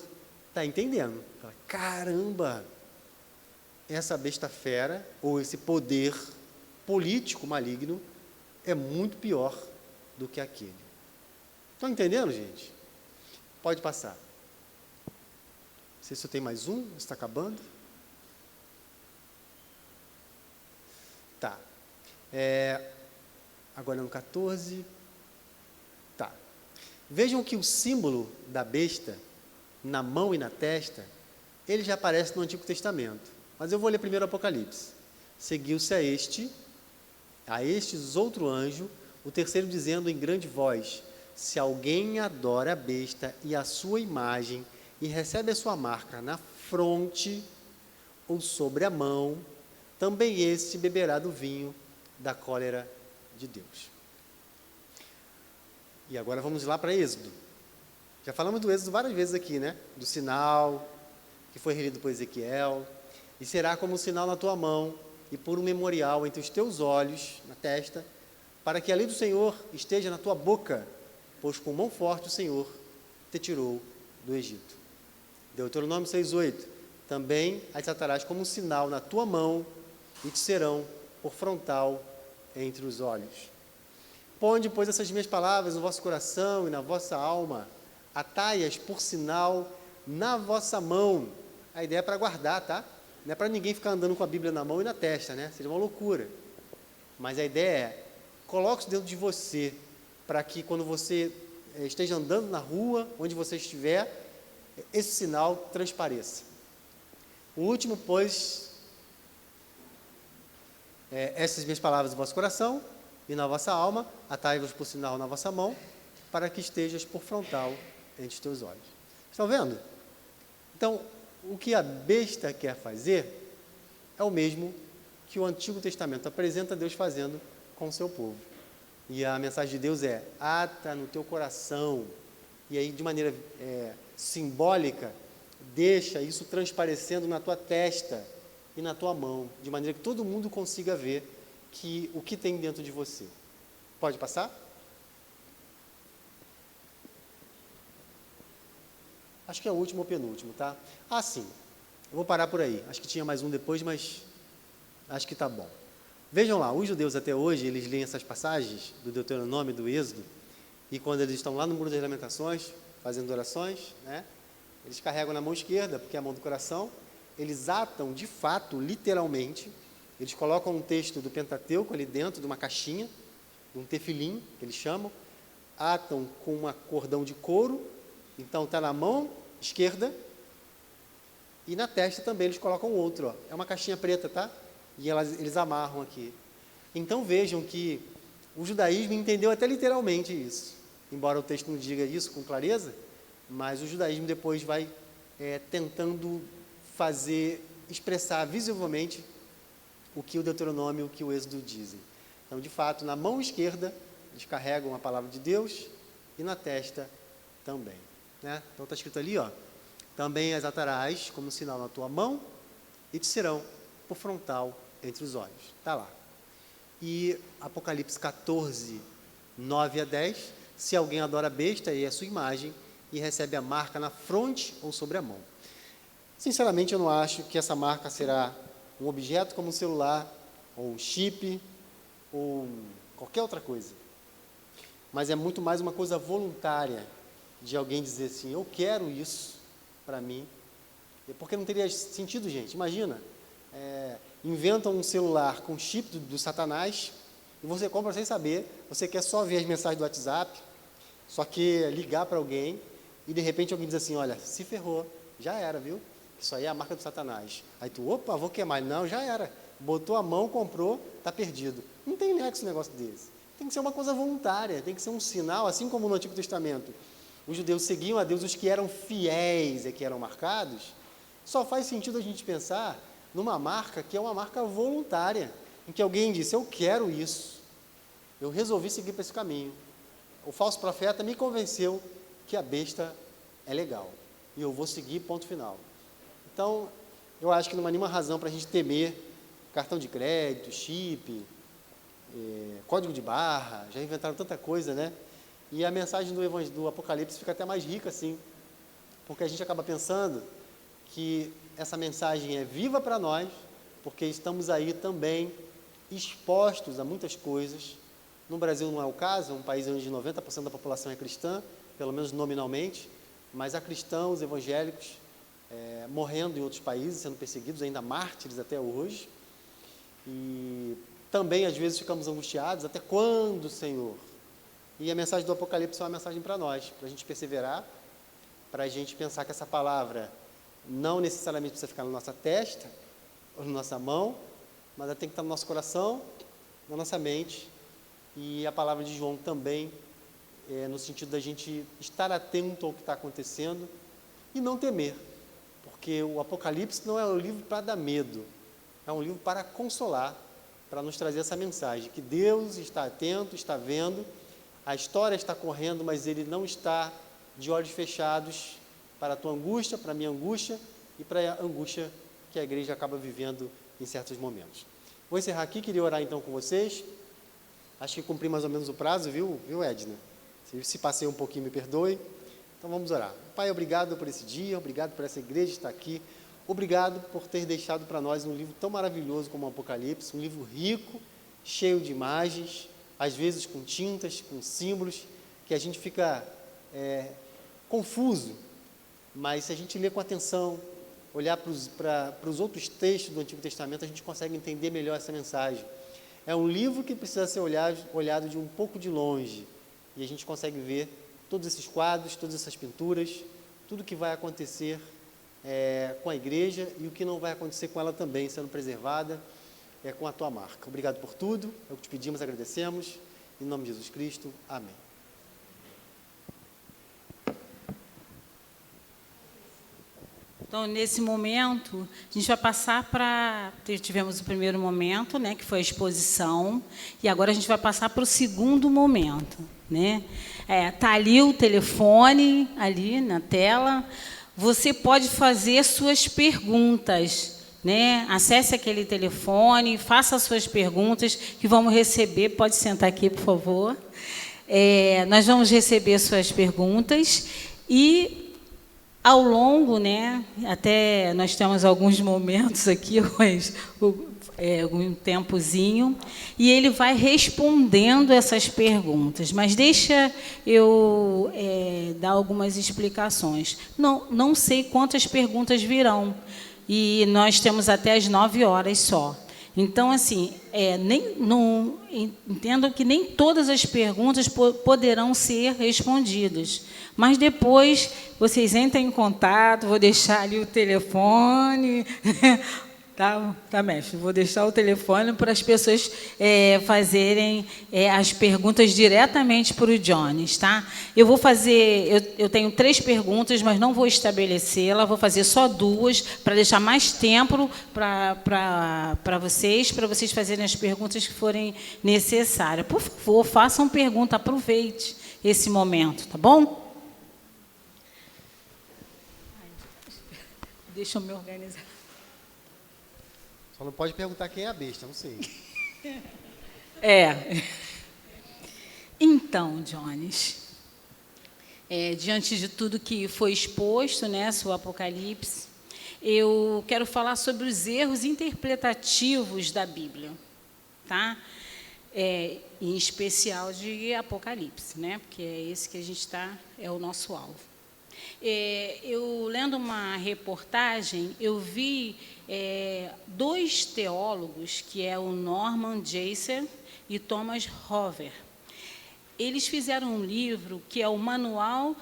E: está entendendo. Fala, caramba, essa besta fera, ou esse poder político maligno, é muito pior do que aquele. Estão entendendo, gente? Pode passar. Não sei se eu tenho mais um, está acabando. Tá. Agora no 14. Tá. Vejam que o símbolo da besta, na mão e na testa, ele já aparece no Antigo Testamento. Mas eu vou ler primeiro o Apocalipse. Seguiu-se a estes outro anjo, o terceiro dizendo em grande voz, se alguém adora a besta e a sua imagem e recebe a sua marca na fronte ou sobre a mão, também esse beberá do vinho da cólera de Deus. E agora vamos lá para Êxodo. Já falamos do Êxodo várias vezes aqui, né? Do sinal que foi relido por Ezequiel. E será como um sinal na tua mão e por um memorial entre os teus olhos, na testa, para que a lei do Senhor esteja na tua boca, pois com mão forte o Senhor te tirou do Egito. Deuteronômio 6,8. Também as atarás como um sinal na tua mão e te serão por frontal entre os olhos. Ponde, pois, essas minhas palavras no vosso coração e na vossa alma, atai-as por sinal na vossa mão. A ideia é para guardar, tá? Não é para ninguém ficar andando com a Bíblia na mão e na testa, né? Seria uma loucura. Mas a ideia é, coloque isso dentro de você, para que quando você esteja andando na rua, onde você estiver, esse sinal transpareça. O último, pois, essas minhas palavras no vosso coração e na vossa alma, atai-vos por sinal na vossa mão, para que estejas por frontal entre os teus olhos. Estão vendo? Então, o que a besta quer fazer é o mesmo que o Antigo Testamento apresenta Deus fazendo com o seu povo. E a mensagem de Deus é, ata no teu coração. E aí, de maneira simbólica, deixa isso transparecendo na tua testa e na tua mão, de maneira que todo mundo consiga ver o que tem dentro de você. Pode passar? Acho que é o último ou penúltimo, tá? Ah, sim. Eu vou parar por aí. Acho que tinha mais um depois, mas acho que está bom. Vejam lá, os judeus até hoje, eles leem essas passagens do Deuteronômio e do Êxodo, e quando eles estão lá no Muro das Lamentações, fazendo orações, né? Eles carregam na mão esquerda, porque é a mão do coração, eles atam, de fato, literalmente, eles colocam um texto do Pentateuco ali dentro de uma caixinha, de um tefilim, que eles chamam, atam com um cordão de couro, então está na mão esquerda, e na testa também eles colocam outro, ó. É uma caixinha preta, tá? E eles amarram aqui. Então vejam que o judaísmo entendeu até literalmente isso, embora o texto não diga isso com clareza, mas o judaísmo depois vai tentando expressar visivelmente o que o Deuteronômio e o que o Êxodo dizem. Então, de fato, na mão esquerda, eles carregam a palavra de Deus e na testa também. Né? Então, está escrito ali, ó, também as atarás como sinal na tua mão e te serão por frontal entre os olhos. Está lá. E Apocalipse 14, 9 a 10, se alguém adora a besta e a sua imagem e recebe a marca na fronte ou sobre a mão. Sinceramente, eu não acho que essa marca será um objeto como um celular, ou um chip, ou qualquer outra coisa. Mas é muito mais uma coisa voluntária de alguém dizer assim, eu quero isso para mim. Porque não teria sentido, gente. Imagina, inventam um celular com chip do Satanás e você compra sem saber, você quer só ver as mensagens do WhatsApp, só que ligar para alguém e de repente alguém diz assim, olha, se ferrou, já era, viu? Isso aí é a marca do Satanás. Aí tu, opa, vou queimar. Não, já era. Botou a mão, comprou, está perdido. Não tem nexo um negócio desse. Tem que ser uma coisa voluntária, tem que ser um sinal, assim como no Antigo Testamento. Os judeus seguiam a Deus, os que eram fiéis e que eram marcados. Só faz sentido a gente pensar numa marca que é uma marca voluntária, em que alguém disse, eu quero isso. Eu resolvi seguir para esse caminho. O falso profeta me convenceu que a besta é legal. E eu vou seguir, ponto final. Então, eu acho que não há nenhuma razão para a gente temer cartão de crédito, chip, código de barra, já inventaram tanta coisa, né? E a mensagem do Apocalipse fica até mais rica, assim, porque a gente acaba pensando que essa mensagem é viva para nós, porque estamos aí também expostos a muitas coisas. No Brasil não é o caso, é um país onde 90% da população é cristã, pelo menos nominalmente, mas há cristãos evangélicos morrendo em outros países, sendo perseguidos, ainda mártires até hoje. E também, às vezes, ficamos angustiados, até quando, Senhor? E a mensagem do Apocalipse é uma mensagem para nós, para a gente perseverar, para a gente pensar que essa palavra não necessariamente precisa ficar na nossa testa, ou na nossa mão, mas ela tem que estar no nosso coração, na nossa mente. E a palavra de João também, no sentido da gente estar atento ao que está acontecendo e não temer. Porque o Apocalipse não é um livro para dar medo, é um livro para consolar, para nos trazer essa mensagem, que Deus está atento, está vendo, a história está correndo, mas Ele não está de olhos fechados para a tua angústia, para a minha angústia e para a angústia que a igreja acaba vivendo em certos momentos. Vou encerrar aqui, queria orar então com vocês, acho que cumpri mais ou menos o prazo, viu Edna? Se passei um pouquinho, me perdoe. Então vamos orar. Pai, obrigado por esse dia, obrigado por essa igreja estar aqui, obrigado por ter deixado para nós um livro tão maravilhoso como o Apocalipse, um livro rico, cheio de imagens, às vezes com tintas, com símbolos, que a gente fica confuso, mas se a gente ler com atenção, olhar para os outros textos do Antigo Testamento, a gente consegue entender melhor essa mensagem. É um livro que precisa ser olhado de um pouco de longe, e a gente consegue ver todos esses quadros, todas essas pinturas, tudo que vai acontecer com a igreja e o que não vai acontecer com ela também, sendo preservada com a tua marca. Obrigado por tudo, é o que te pedimos, agradecemos, em nome de Jesus Cristo, amém.
B: Então, nesse momento, a gente vai passar para... Tivemos o primeiro momento, né, que foi a exposição, e agora a gente vai passar para o segundo momento. Né? Tá ali o telefone, ali na tela. Você pode fazer suas perguntas. Né? Acesse aquele telefone, faça as suas perguntas, que vamos receber. Pode sentar aqui, por favor. Nós vamos receber suas perguntas e... Ao longo, né, até nós temos alguns momentos aqui, algum tempozinho, e ele vai respondendo essas perguntas. Mas deixa eu dar algumas explicações. Não sei quantas perguntas virão, e nós temos até as 9 horas só. Então, assim, entendo que nem todas as perguntas poderão ser respondidas, mas depois vocês entrem em contato, vou deixar ali o telefone, Tá, mestre. Vou deixar o telefone para as pessoas fazerem as perguntas diretamente para o Jones, tá? Eu vou fazer, eu tenho 3 perguntas, mas não vou estabelecê-la, vou fazer só 2, para deixar mais tempo para vocês fazerem as perguntas que forem necessárias. Por favor, façam pergunta, aproveite esse momento, tá bom? Deixa eu me organizar.
E: Só não pode perguntar quem é a besta, não sei.
B: Então, Jones, diante de tudo que foi exposto, né, o Apocalipse, eu quero falar sobre os erros interpretativos da Bíblia, tá? Em especial de Apocalipse, né? Porque é esse que a gente é o nosso alvo. Eu, lendo uma reportagem, eu vi 2 teólogos, que é o Norman Geisler e Thomas Hover. Eles fizeram um livro que é o Manual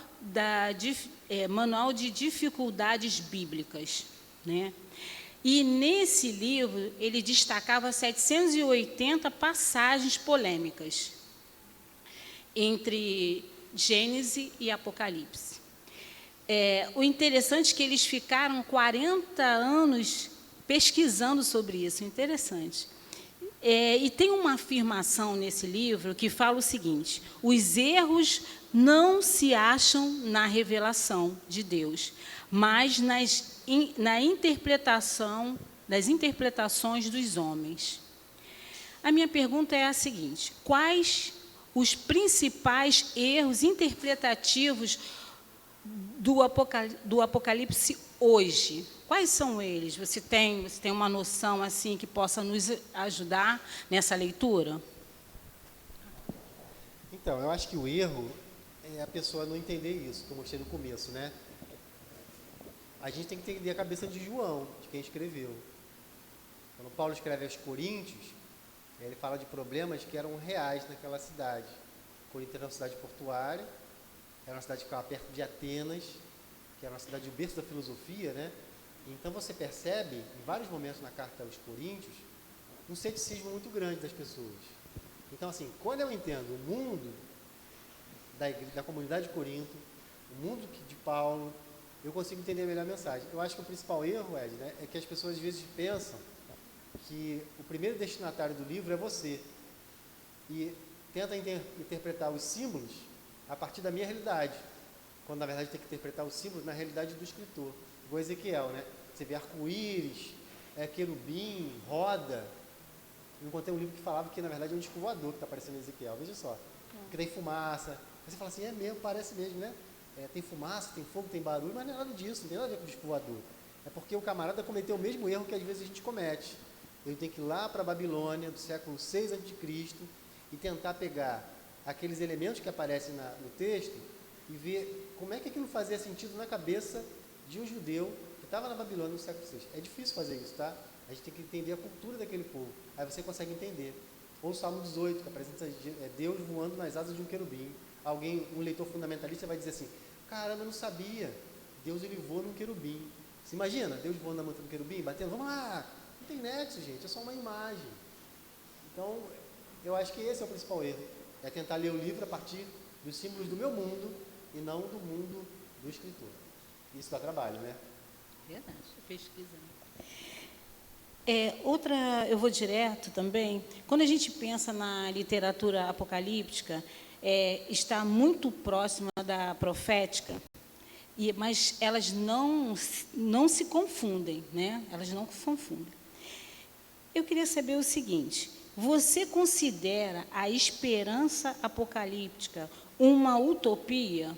B: de Dificuldades Bíblicas, né? E, nesse livro, ele destacava 780 passagens polêmicas entre Gênesis e Apocalipse. O interessante é que eles ficaram 40 anos pesquisando sobre isso, interessante. E tem uma afirmação nesse livro que fala o seguinte: os erros não se acham na revelação de Deus, mas nas interpretações dos homens. A minha pergunta é a seguinte: quais os principais erros interpretativos do Apocalipse hoje? Quais são eles? Você tem uma noção assim que possa nos ajudar nessa leitura?
E: Então, eu acho que o erro é a pessoa não entender isso, que eu mostrei no começo, né? A gente tem que entender a cabeça de João, de quem escreveu. Quando Paulo escreve aos Coríntios, ele fala de problemas que eram reais naquela cidade. Corinto era uma cidade portuária, era uma cidade que ficava perto de Atenas, que era uma cidade, o berço da filosofia, né? Então você percebe, em vários momentos na carta aos Coríntios, um ceticismo muito grande das pessoas. Então, assim, quando eu entendo o mundo da comunidade de Corinto, o mundo de Paulo, eu consigo entender melhor a mensagem. Eu acho que o principal erro, Ed, né, é que as pessoas às vezes pensam que o primeiro destinatário do livro é você. E tenta interpretar os símbolos a partir da minha realidade, quando na verdade tem que interpretar os símbolos na realidade do escritor. Igual Ezequiel, né? Você vê arco-íris, querubim, roda. Eu encontrei um livro que falava que na verdade é um disco voador que está aparecendo em Ezequiel, veja só. Que tem fumaça. Aí você fala assim, é mesmo, parece mesmo, né? Tem fumaça, tem fogo, tem barulho, mas não é nada disso, não tem nada a ver com o disco voador. É porque o camarada cometeu o mesmo erro que às vezes a gente comete. Ele tem que ir lá para a Babilônia, do século 6 a.C., e tentar pegar aqueles elementos que aparecem no texto e ver como é que aquilo fazia sentido na cabeça de um judeu que estava na Babilônia no século 6. É difícil fazer isso, tá? A gente tem que entender a cultura daquele povo. Aí você consegue entender. Ou o Salmo 18, que apresenta Deus voando nas asas de um querubim. Um leitor fundamentalista vai dizer assim, caramba, eu não sabia. Deus, ele voa num querubim. Você imagina, Deus voando na montanha do querubim, batendo, vamos lá. Não tem nexo, gente, é só uma imagem. Então, eu acho que esse é o principal erro. É tentar ler o livro a partir dos símbolos do meu mundo e não do mundo do escritor. Isso dá trabalho, né?
B: Verdade, pesquisando. Eu vou direto também. Quando a gente pensa na literatura apocalíptica, está muito próxima da profética, mas elas não se confundem, né? Elas não se confundem. Eu queria saber o seguinte: você considera a esperança apocalíptica uma utopia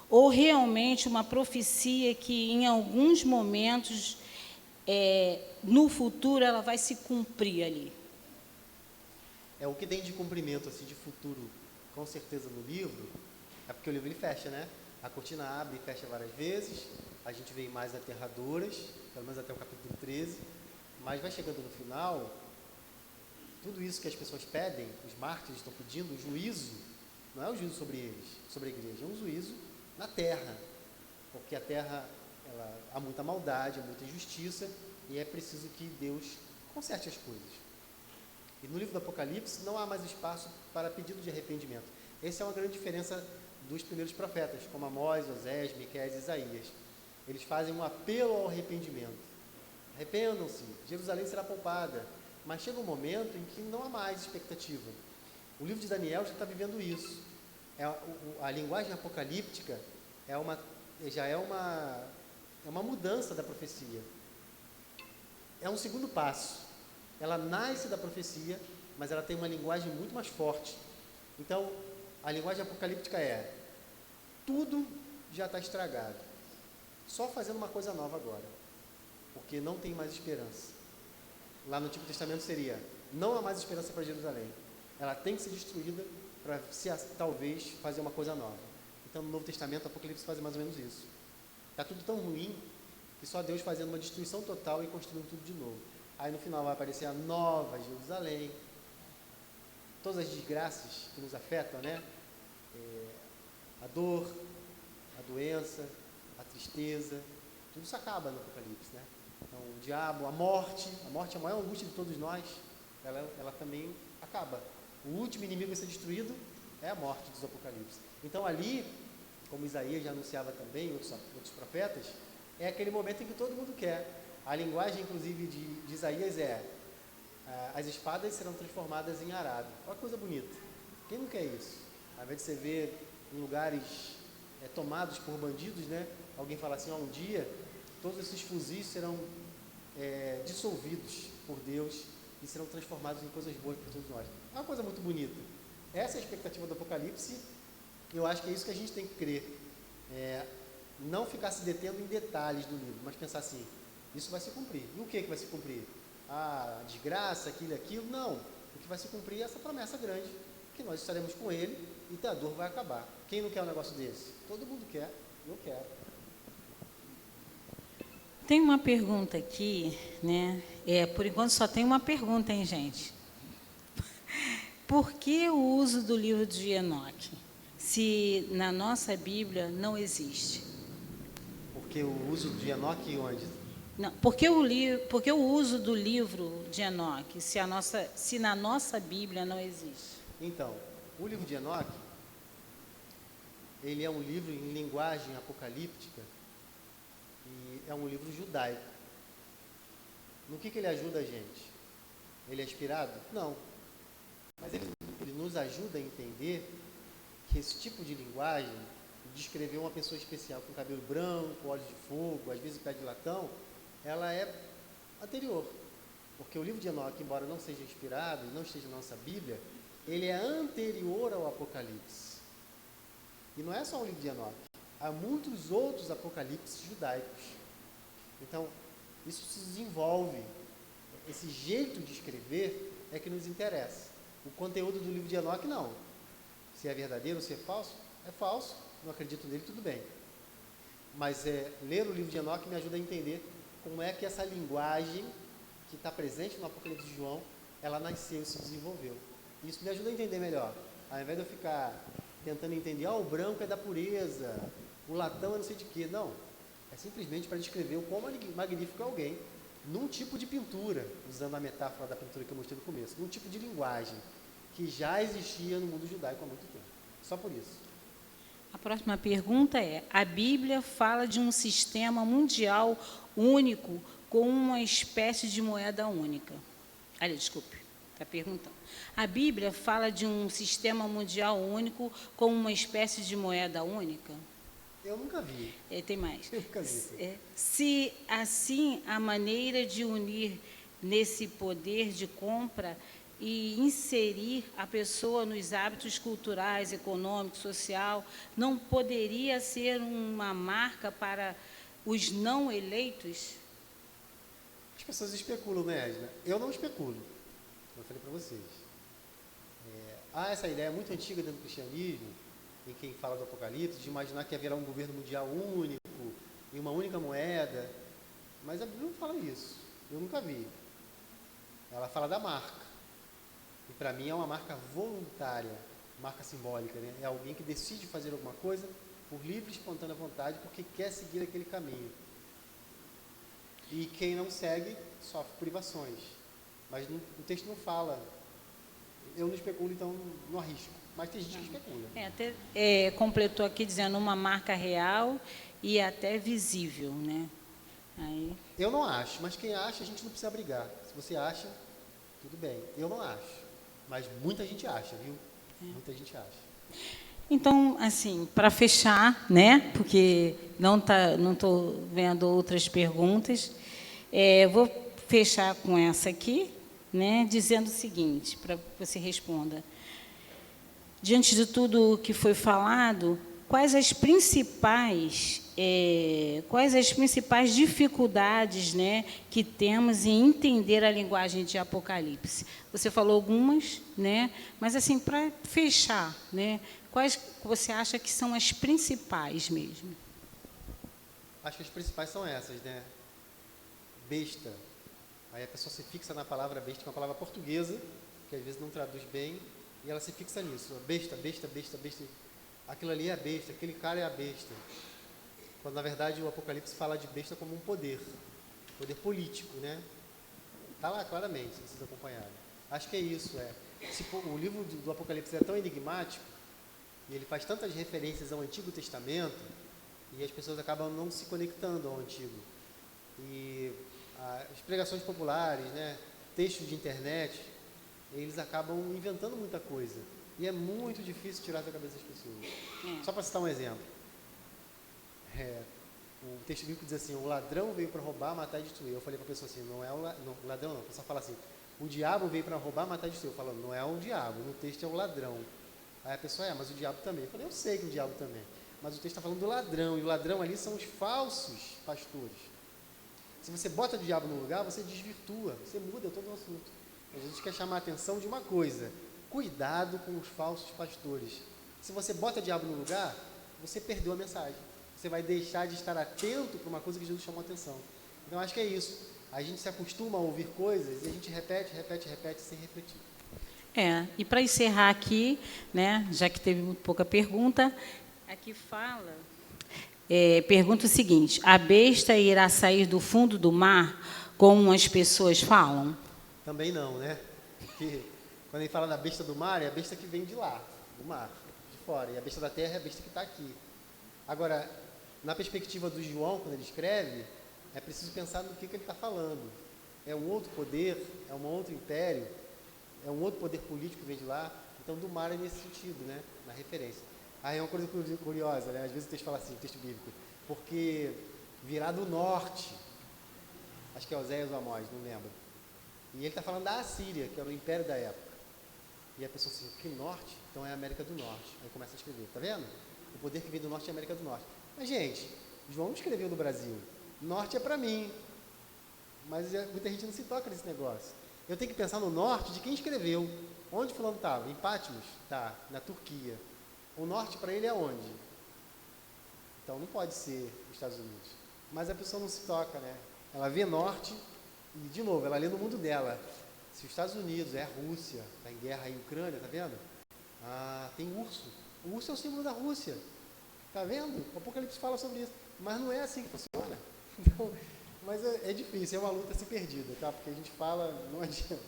B: ou realmente uma profecia que, em alguns momentos, no futuro, ela vai se cumprir ali?
E: O que tem de cumprimento, assim, de futuro, com certeza, no livro, é porque o livro ele fecha, né? A cortina abre e fecha várias vezes, a gente vê imagens aterradoras, pelo menos até o capítulo 13, mas vai chegando no final, tudo isso que as pessoas pedem, os mártires estão pedindo, o juízo, não é o juízo sobre eles, sobre a igreja, é um juízo na terra, porque a terra há muita maldade, há muita injustiça, e é preciso que Deus conserte as coisas. E no livro do Apocalipse não há mais espaço para pedido de arrependimento. Essa é uma grande diferença dos primeiros profetas, como Amós, Osés, Miqueias e Isaías. Eles fazem um apelo ao arrependimento. Arrependam-se, Jerusalém será poupada. Mas chega um momento em que não há mais expectativa. O livro de Daniel já está vivendo isso. A linguagem apocalíptica já é uma mudança da profecia. É um segundo passo. Ela nasce da profecia, mas ela tem uma linguagem muito mais forte. Então, a linguagem apocalíptica é: tudo já está estragado. Só fazendo uma coisa nova agora. Porque não tem mais esperança. Lá no Antigo Testamento seria: não há mais esperança para Jerusalém. Ela tem que ser destruída para talvez fazer uma coisa nova. Então, no Novo Testamento, o Apocalipse faz mais ou menos isso. Está tudo tão ruim que só Deus fazendo uma destruição total e construindo tudo de novo. Aí no final vai aparecer a nova Jerusalém. Todas as desgraças que nos afetam, né? A dor, a doença, a tristeza, tudo isso acaba no Apocalipse, né? Então, o diabo, a morte é a maior angústia de todos nós, ela também acaba. O último inimigo a ser destruído é a morte dos Apocalipse. Então ali, como Isaías já anunciava também, outros profetas, é aquele momento em que todo mundo quer. A linguagem, inclusive, de Isaías é: as espadas serão transformadas em arado. Olha que coisa bonita. Quem não quer isso? Ao invés de você ver em lugares tomados por bandidos, né? Alguém fala assim: um dia todos esses fuzis serão dissolvidos por Deus e serão transformados em coisas boas para todos nós. É uma coisa muito bonita. Essa é a expectativa do Apocalipse. Eu acho que é isso que a gente tem que crer. Não ficar se detendo em detalhes do livro, mas pensar assim: isso vai se cumprir. E o que vai se cumprir? A desgraça, aquilo? Não. O que vai se cumprir é essa promessa grande, que nós estaremos com ele e a dor vai acabar. Quem não quer um negócio desse? Todo mundo quer. Eu quero.
B: Tem uma pergunta aqui, né? Por enquanto só tem uma pergunta, hein, gente? Por que o uso do livro de Enoque, se na nossa Bíblia não existe?
E: Porque o uso de Enoque onde?
B: Não, por que o uso do livro de Enoque, se na nossa Bíblia não existe?
E: Então, o livro de Enoque, ele é um livro em linguagem apocalíptica e é um livro judaico. No que ele ajuda a gente? Ele é inspirado? Não. Mas ele nos ajuda a entender que esse tipo de linguagem, descrever uma pessoa especial com cabelo branco, olhos de fogo, às vezes pé de latão, ela é anterior. Porque o livro de Enoque, embora não seja inspirado e não esteja na nossa Bíblia, ele é anterior ao Apocalipse. E não é só o livro de Enoque. Há muitos outros apocalipses judaicos. Então, isso se desenvolve. Esse jeito de escrever é que nos interessa. O conteúdo do livro de Enoque, não. Se é verdadeiro ou se é falso, não acredito nele, tudo bem. Mas ler o livro de Enoque me ajuda a entender como é que essa linguagem que está presente no Apocalipse de João, ela nasceu e se desenvolveu. Isso me ajuda a entender melhor. Ao invés de eu ficar tentando entender, o branco é da pureza, o latão é não sei de quê. Não. É simplesmente para descrever o quão magnífico é alguém num tipo de pintura, usando a metáfora da pintura que eu mostrei no começo, num tipo de linguagem que já existia no mundo judaico há muito tempo. Só por isso.
B: A próxima pergunta é: a Bíblia fala de um sistema mundial único com uma espécie de moeda única. Desculpe, está perguntando. A Bíblia fala de um sistema mundial único com uma espécie de moeda única?
E: Eu nunca vi.
B: Tem mais.
E: Eu nunca vi.
B: Se assim a maneira de unir nesse poder de compra e inserir a pessoa nos hábitos culturais, econômicos, social, não poderia ser uma marca para os não eleitos?
E: As pessoas especulam, né, Edna? Eu não especulo. Eu falei para vocês. Há essa ideia muito antiga dentro do cristianismo, em quem fala do Apocalipse, de imaginar que haverá um governo mundial único, em uma única moeda. Mas a Bíblia não fala isso. Eu nunca vi. Ela fala da marca. E para mim é uma marca voluntária, marca simbólica, né? É alguém que decide fazer alguma coisa por livre e espontânea vontade, porque quer seguir aquele caminho. E quem não segue sofre privações. Mas o texto não fala. Eu não especulo, então não arrisco. Mas tem gente que especula.
B: Até completou aqui dizendo uma marca real e até visível, né? Aí,
E: Eu não acho, mas quem acha, a gente não precisa brigar. Se você acha, tudo bem. Eu não acho. Mas muita gente acha, viu? Muita gente acha.
B: então, assim, para fechar, né? Porque não estou vendo outras perguntas, vou fechar com essa aqui, né? Dizendo o seguinte, para que você responda. Diante de tudo o que foi falado, quais as principais dificuldades, né, que temos em entender a linguagem de Apocalipse? Você falou algumas, né, mas assim, para fechar, né, quais você acha que são as principais mesmo?
E: Acho que as principais são essas, né? Besta. Aí a pessoa se fixa na palavra besta, que é uma palavra portuguesa, que às vezes não traduz bem, e ela se fixa nisso. Besta, besta, besta, besta. Aquilo ali é a besta, aquele cara é a besta. Quando, na verdade, o Apocalipse fala de besta como um poder político, né? Está lá claramente, se vocês acompanharem. Acho que é isso. O livro do Apocalipse é tão enigmático, e ele faz tantas referências ao Antigo Testamento, e as pessoas acabam não se conectando ao Antigo. E as pregações populares, né, textos de internet, eles acabam inventando muita coisa. E é muito difícil tirar da cabeça das pessoas. Só para citar um exemplo. O texto bíblico diz assim, o ladrão veio para roubar, matar e destruir. Eu falei para a pessoa assim, não é o ladrão não. A pessoa fala assim, o diabo veio para roubar, matar e destruir. Eu falo, não é o diabo, no texto é o ladrão. Aí a pessoa, mas o diabo também. Eu falei, eu sei que o diabo também. Mas o texto está falando do ladrão, e o ladrão ali são os falsos pastores. Se você bota o diabo no lugar, você desvirtua, você muda todo o assunto. A gente quer chamar a atenção de uma coisa, cuidado com os falsos pastores. Se você bota o diabo no lugar, você perdeu a mensagem. Você vai deixar de estar atento para uma coisa que Jesus chamou a atenção. Então, acho que é isso. A gente se acostuma a ouvir coisas e a gente repete sem refletir.
B: E para encerrar aqui, né, já que teve muito pouca pergunta, aqui fala, pergunta o seguinte, a besta irá sair do fundo do mar, como as pessoas falam?
E: Também não, né? Porque quando ele fala da besta do mar, é a besta que vem de lá, do mar, de fora. E a besta da terra é a besta que está aqui. Agora, na perspectiva do João, quando ele escreve, é preciso pensar no que ele está falando. É um outro poder, é um outro império, é um outro poder político que vem de lá. Então, do mar é nesse sentido, né? Na referência. Aí é uma coisa curiosa, né? Às vezes o texto fala assim, o texto bíblico, porque virá do norte, acho que é Oséias ou Amós, não lembro. E ele está falando da Assíria, que era o império da época. E a pessoa assim, que norte? Então é a América do Norte. Aí começa a escrever, tá vendo? O poder que vem do norte é a América do Norte. Mas, gente, João não escreveu no Brasil. Norte é para mim. Mas muita gente não se toca nesse negócio. Eu tenho que pensar no norte de quem escreveu. Onde fulano estava? Em Patmos? Tá, na Turquia. O norte para ele é onde? Então não pode ser os Estados Unidos. Mas a pessoa não se toca, né? Ela vê norte e, de novo, ela lê no mundo dela. Se os Estados Unidos é a Rússia, está em guerra aí, Ucrânia, tá vendo? Ah, tem urso. O urso é o símbolo da Rússia. Tá vendo? O Apocalipse fala sobre isso. Mas não é assim que funciona. Então, mas é difícil, é uma luta assim perdida, tá? Porque a gente fala, não adianta.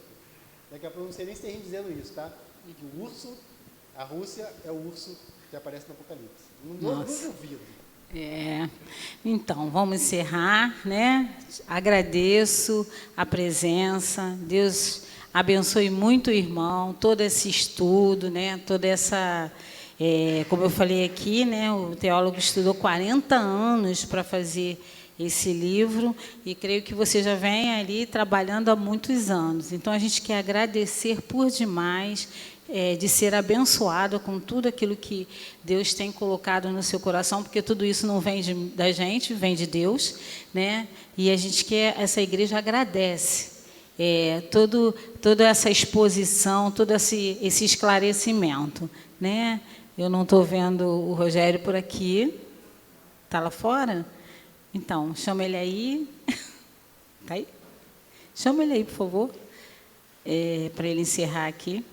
E: Daqui a pouco eu não sei nem se tem gente dizendo isso, tá? Que o urso, a Rússia é o urso que aparece no Apocalipse. Não duvido.
B: Então, vamos encerrar, né? Agradeço a presença. Deus abençoe muito o irmão, todo esse estudo, né? Toda essa... como eu falei aqui, né? O teólogo estudou 40 anos para fazer esse livro e creio que você já vem ali trabalhando há muitos anos. Então, a gente quer agradecer por demais de ser abençoado com tudo aquilo que Deus tem colocado no seu coração, porque tudo isso não vem da gente, vem de Deus, né? E a gente quer, essa igreja agradece toda essa exposição, todo esse esclarecimento, né? Eu não estou vendo o Rogério por aqui. Está lá fora? Então, chama ele aí. Está aí? Chama ele aí, por favor, para ele encerrar aqui.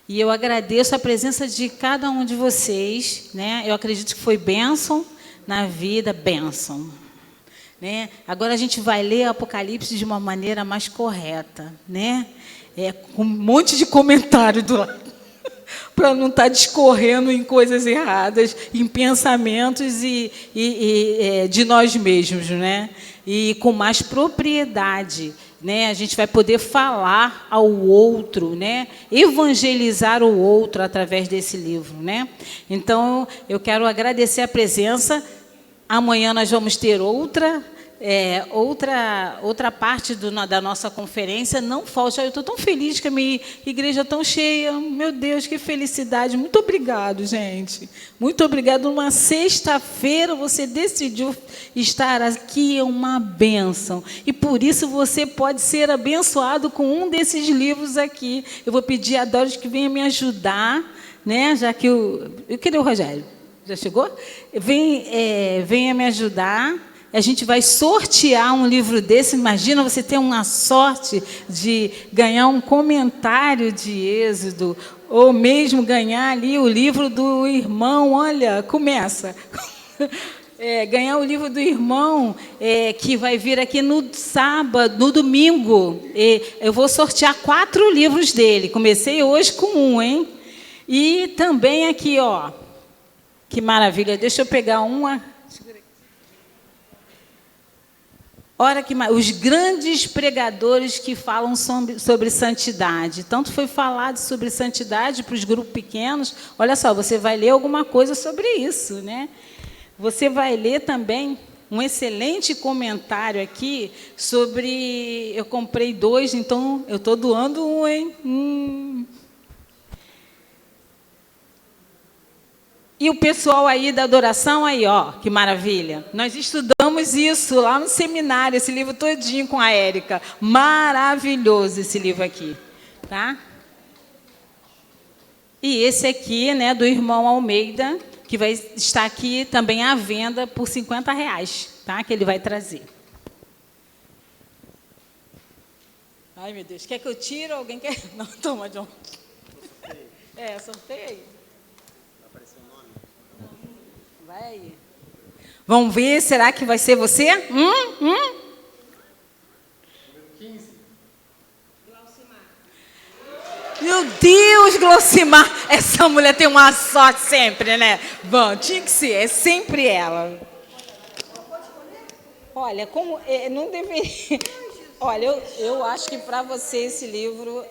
B: E eu agradeço a presença de cada um de vocês, né? Eu acredito que foi bênção na vida, bênção. né? Agora a gente vai ler Apocalipse de uma maneira mais correta, né? Com um monte de comentário do lado, para não estar discorrendo em coisas erradas, em pensamentos de nós mesmos, né? E com mais propriedade, né? A gente vai poder falar ao outro, né? Evangelizar o outro através desse livro, né? Então, eu quero agradecer a presença. Amanhã nós vamos ter outra parte da nossa conferência. Não falte. Eu estou tão feliz que a minha igreja é tão cheia. Meu Deus, que felicidade. Muito obrigado, gente. Muito obrigado. Numa sexta-feira você decidiu estar aqui, é uma bênção. E por isso você pode ser abençoado com um desses livros aqui. Eu vou pedir a Doris que venha me ajudar, né? Já que cadê o Rogério? Já chegou? Venha me ajudar. A gente vai sortear um livro desse. Imagina você ter uma sorte de ganhar um comentário de Êxodo, ou mesmo ganhar ali o livro do irmão. Olha, começa. Ganhar o livro do irmão, que vai vir aqui no sábado, no domingo. Eu vou sortear 4 livros dele. Comecei hoje com um, hein? E também aqui, ó. Que maravilha. Deixa eu pegar uma. Olha que os grandes pregadores que falam sobre santidade. Tanto foi falado sobre santidade para os grupos pequenos. Olha só, você vai ler alguma coisa sobre isso, né? Você vai ler também um excelente comentário aqui sobre... Eu comprei 2, então eu estou doando um, hein? E o pessoal aí da adoração, aí, ó, que maravilha. Nós estudamos isso lá no seminário, esse livro todinho com a Érica. Maravilhoso esse livro aqui, tá? E esse aqui, né, do irmão Almeida, que vai estar aqui também à venda por R$50, tá? Que ele vai trazer. Ai, meu Deus, quer que eu tire? Alguém quer? Não, toma, John. Sorteia aí. Vai aí. Vamos ver, será que vai ser você?
E: 15.
B: Meu Deus, Glaucimar. Essa mulher tem uma sorte sempre, né? Bom, tinha que ser, é sempre ela. Olha, como não deveria... Olha, eu acho que para você esse livro...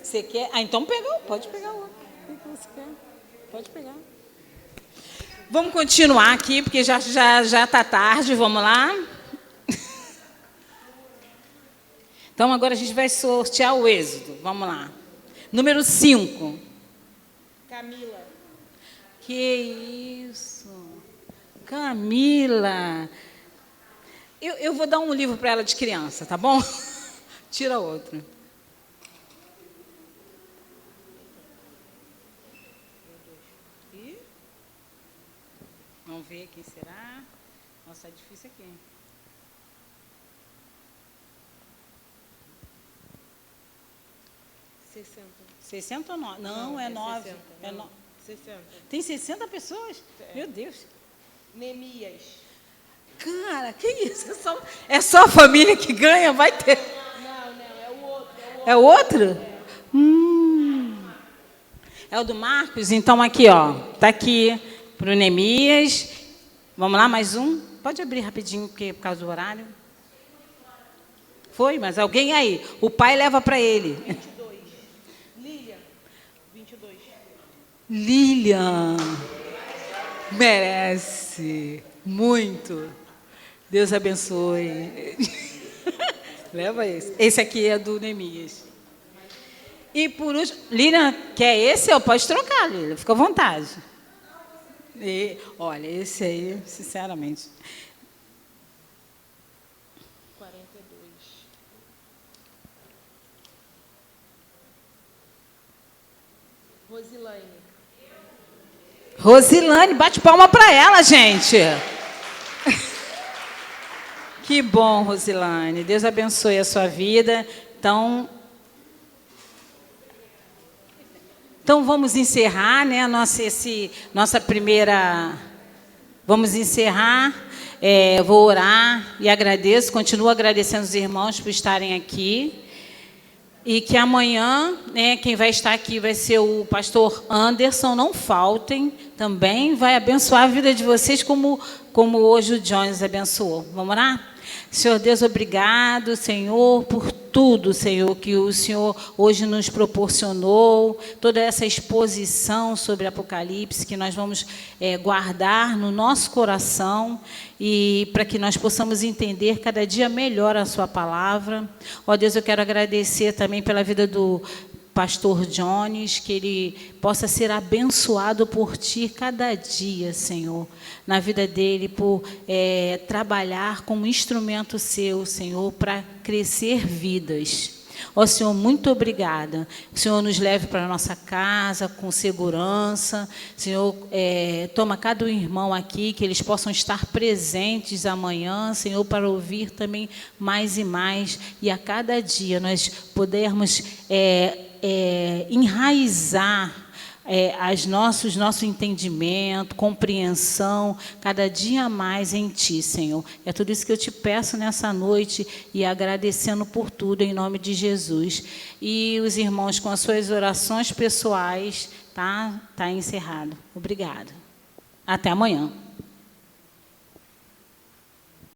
B: Você quer? Então pega, pode pegar outro. Você quer? Pode pegar. Vamos continuar aqui, porque já está tarde. Vamos lá. Então, agora a gente vai sortear o Êxodo. Vamos lá. Número 5.
C: Camila.
B: Que isso? Camila. Eu vou dar um livro para ela de criança, tá bom? Tira outro. Vamos ver quem será. Nossa, é difícil aqui.
C: Sessenta.
B: 60 ou 9? Não, é 9.
C: 60.
B: Tem 60 pessoas? Meu Deus.
C: Neemias.
B: Cara, que isso? É só a família que ganha? Vai ter.
C: Não, é o outro.
B: É o outro? É o do Marcos? Então, aqui, ó. Está aqui para o Neemias. Vamos lá, mais um? Pode abrir rapidinho, porque por causa do horário. Foi, mas alguém aí. O pai leva para ele.
C: 22. Lilian. 22.
B: Lilian. Merece. Muito. Deus abençoe. Leva esse. Esse aqui é do Neemias. E por último, Lilian, quer esse? Pode trocar, Lilian. Fica à vontade. Olha, esse aí, sinceramente.
C: 42.
B: Rosilane, bate palma para ela, gente. Que bom, Rosilane. Deus abençoe a sua vida. Então vamos encerrar, né, nossa primeira Vamos encerrar. Vou orar e agradeço, continuo agradecendo os irmãos por estarem aqui. E que amanhã, né, quem vai estar aqui vai ser o pastor Anderson, não faltem, também vai abençoar a vida de vocês como hoje o Jones abençoou. Vamos orar? Senhor Deus, obrigado, Senhor, por tudo, Senhor, que o Senhor hoje nos proporcionou, toda essa exposição sobre Apocalipse, que nós vamos guardar no nosso coração e para que nós possamos entender cada dia melhor a sua palavra. Ó Deus, eu quero agradecer também pela vida do pastor Jones, que ele possa ser abençoado por Ti cada dia, Senhor, na vida dele, por trabalhar como instrumento Seu, Senhor, para crescer vidas. Ó Senhor, muito obrigada. O Senhor nos leve para a nossa casa com segurança. Senhor, toma cada um irmão aqui, que eles possam estar presentes amanhã, Senhor, para ouvir também mais e mais. E a cada dia nós pudermos enraizar nosso entendimento, compreensão, cada dia mais em Ti, Senhor. É tudo isso que eu te peço nessa noite e agradecendo por tudo, em nome de Jesus. E os irmãos com as suas orações pessoais, tá encerrado. Obrigada. Até amanhã.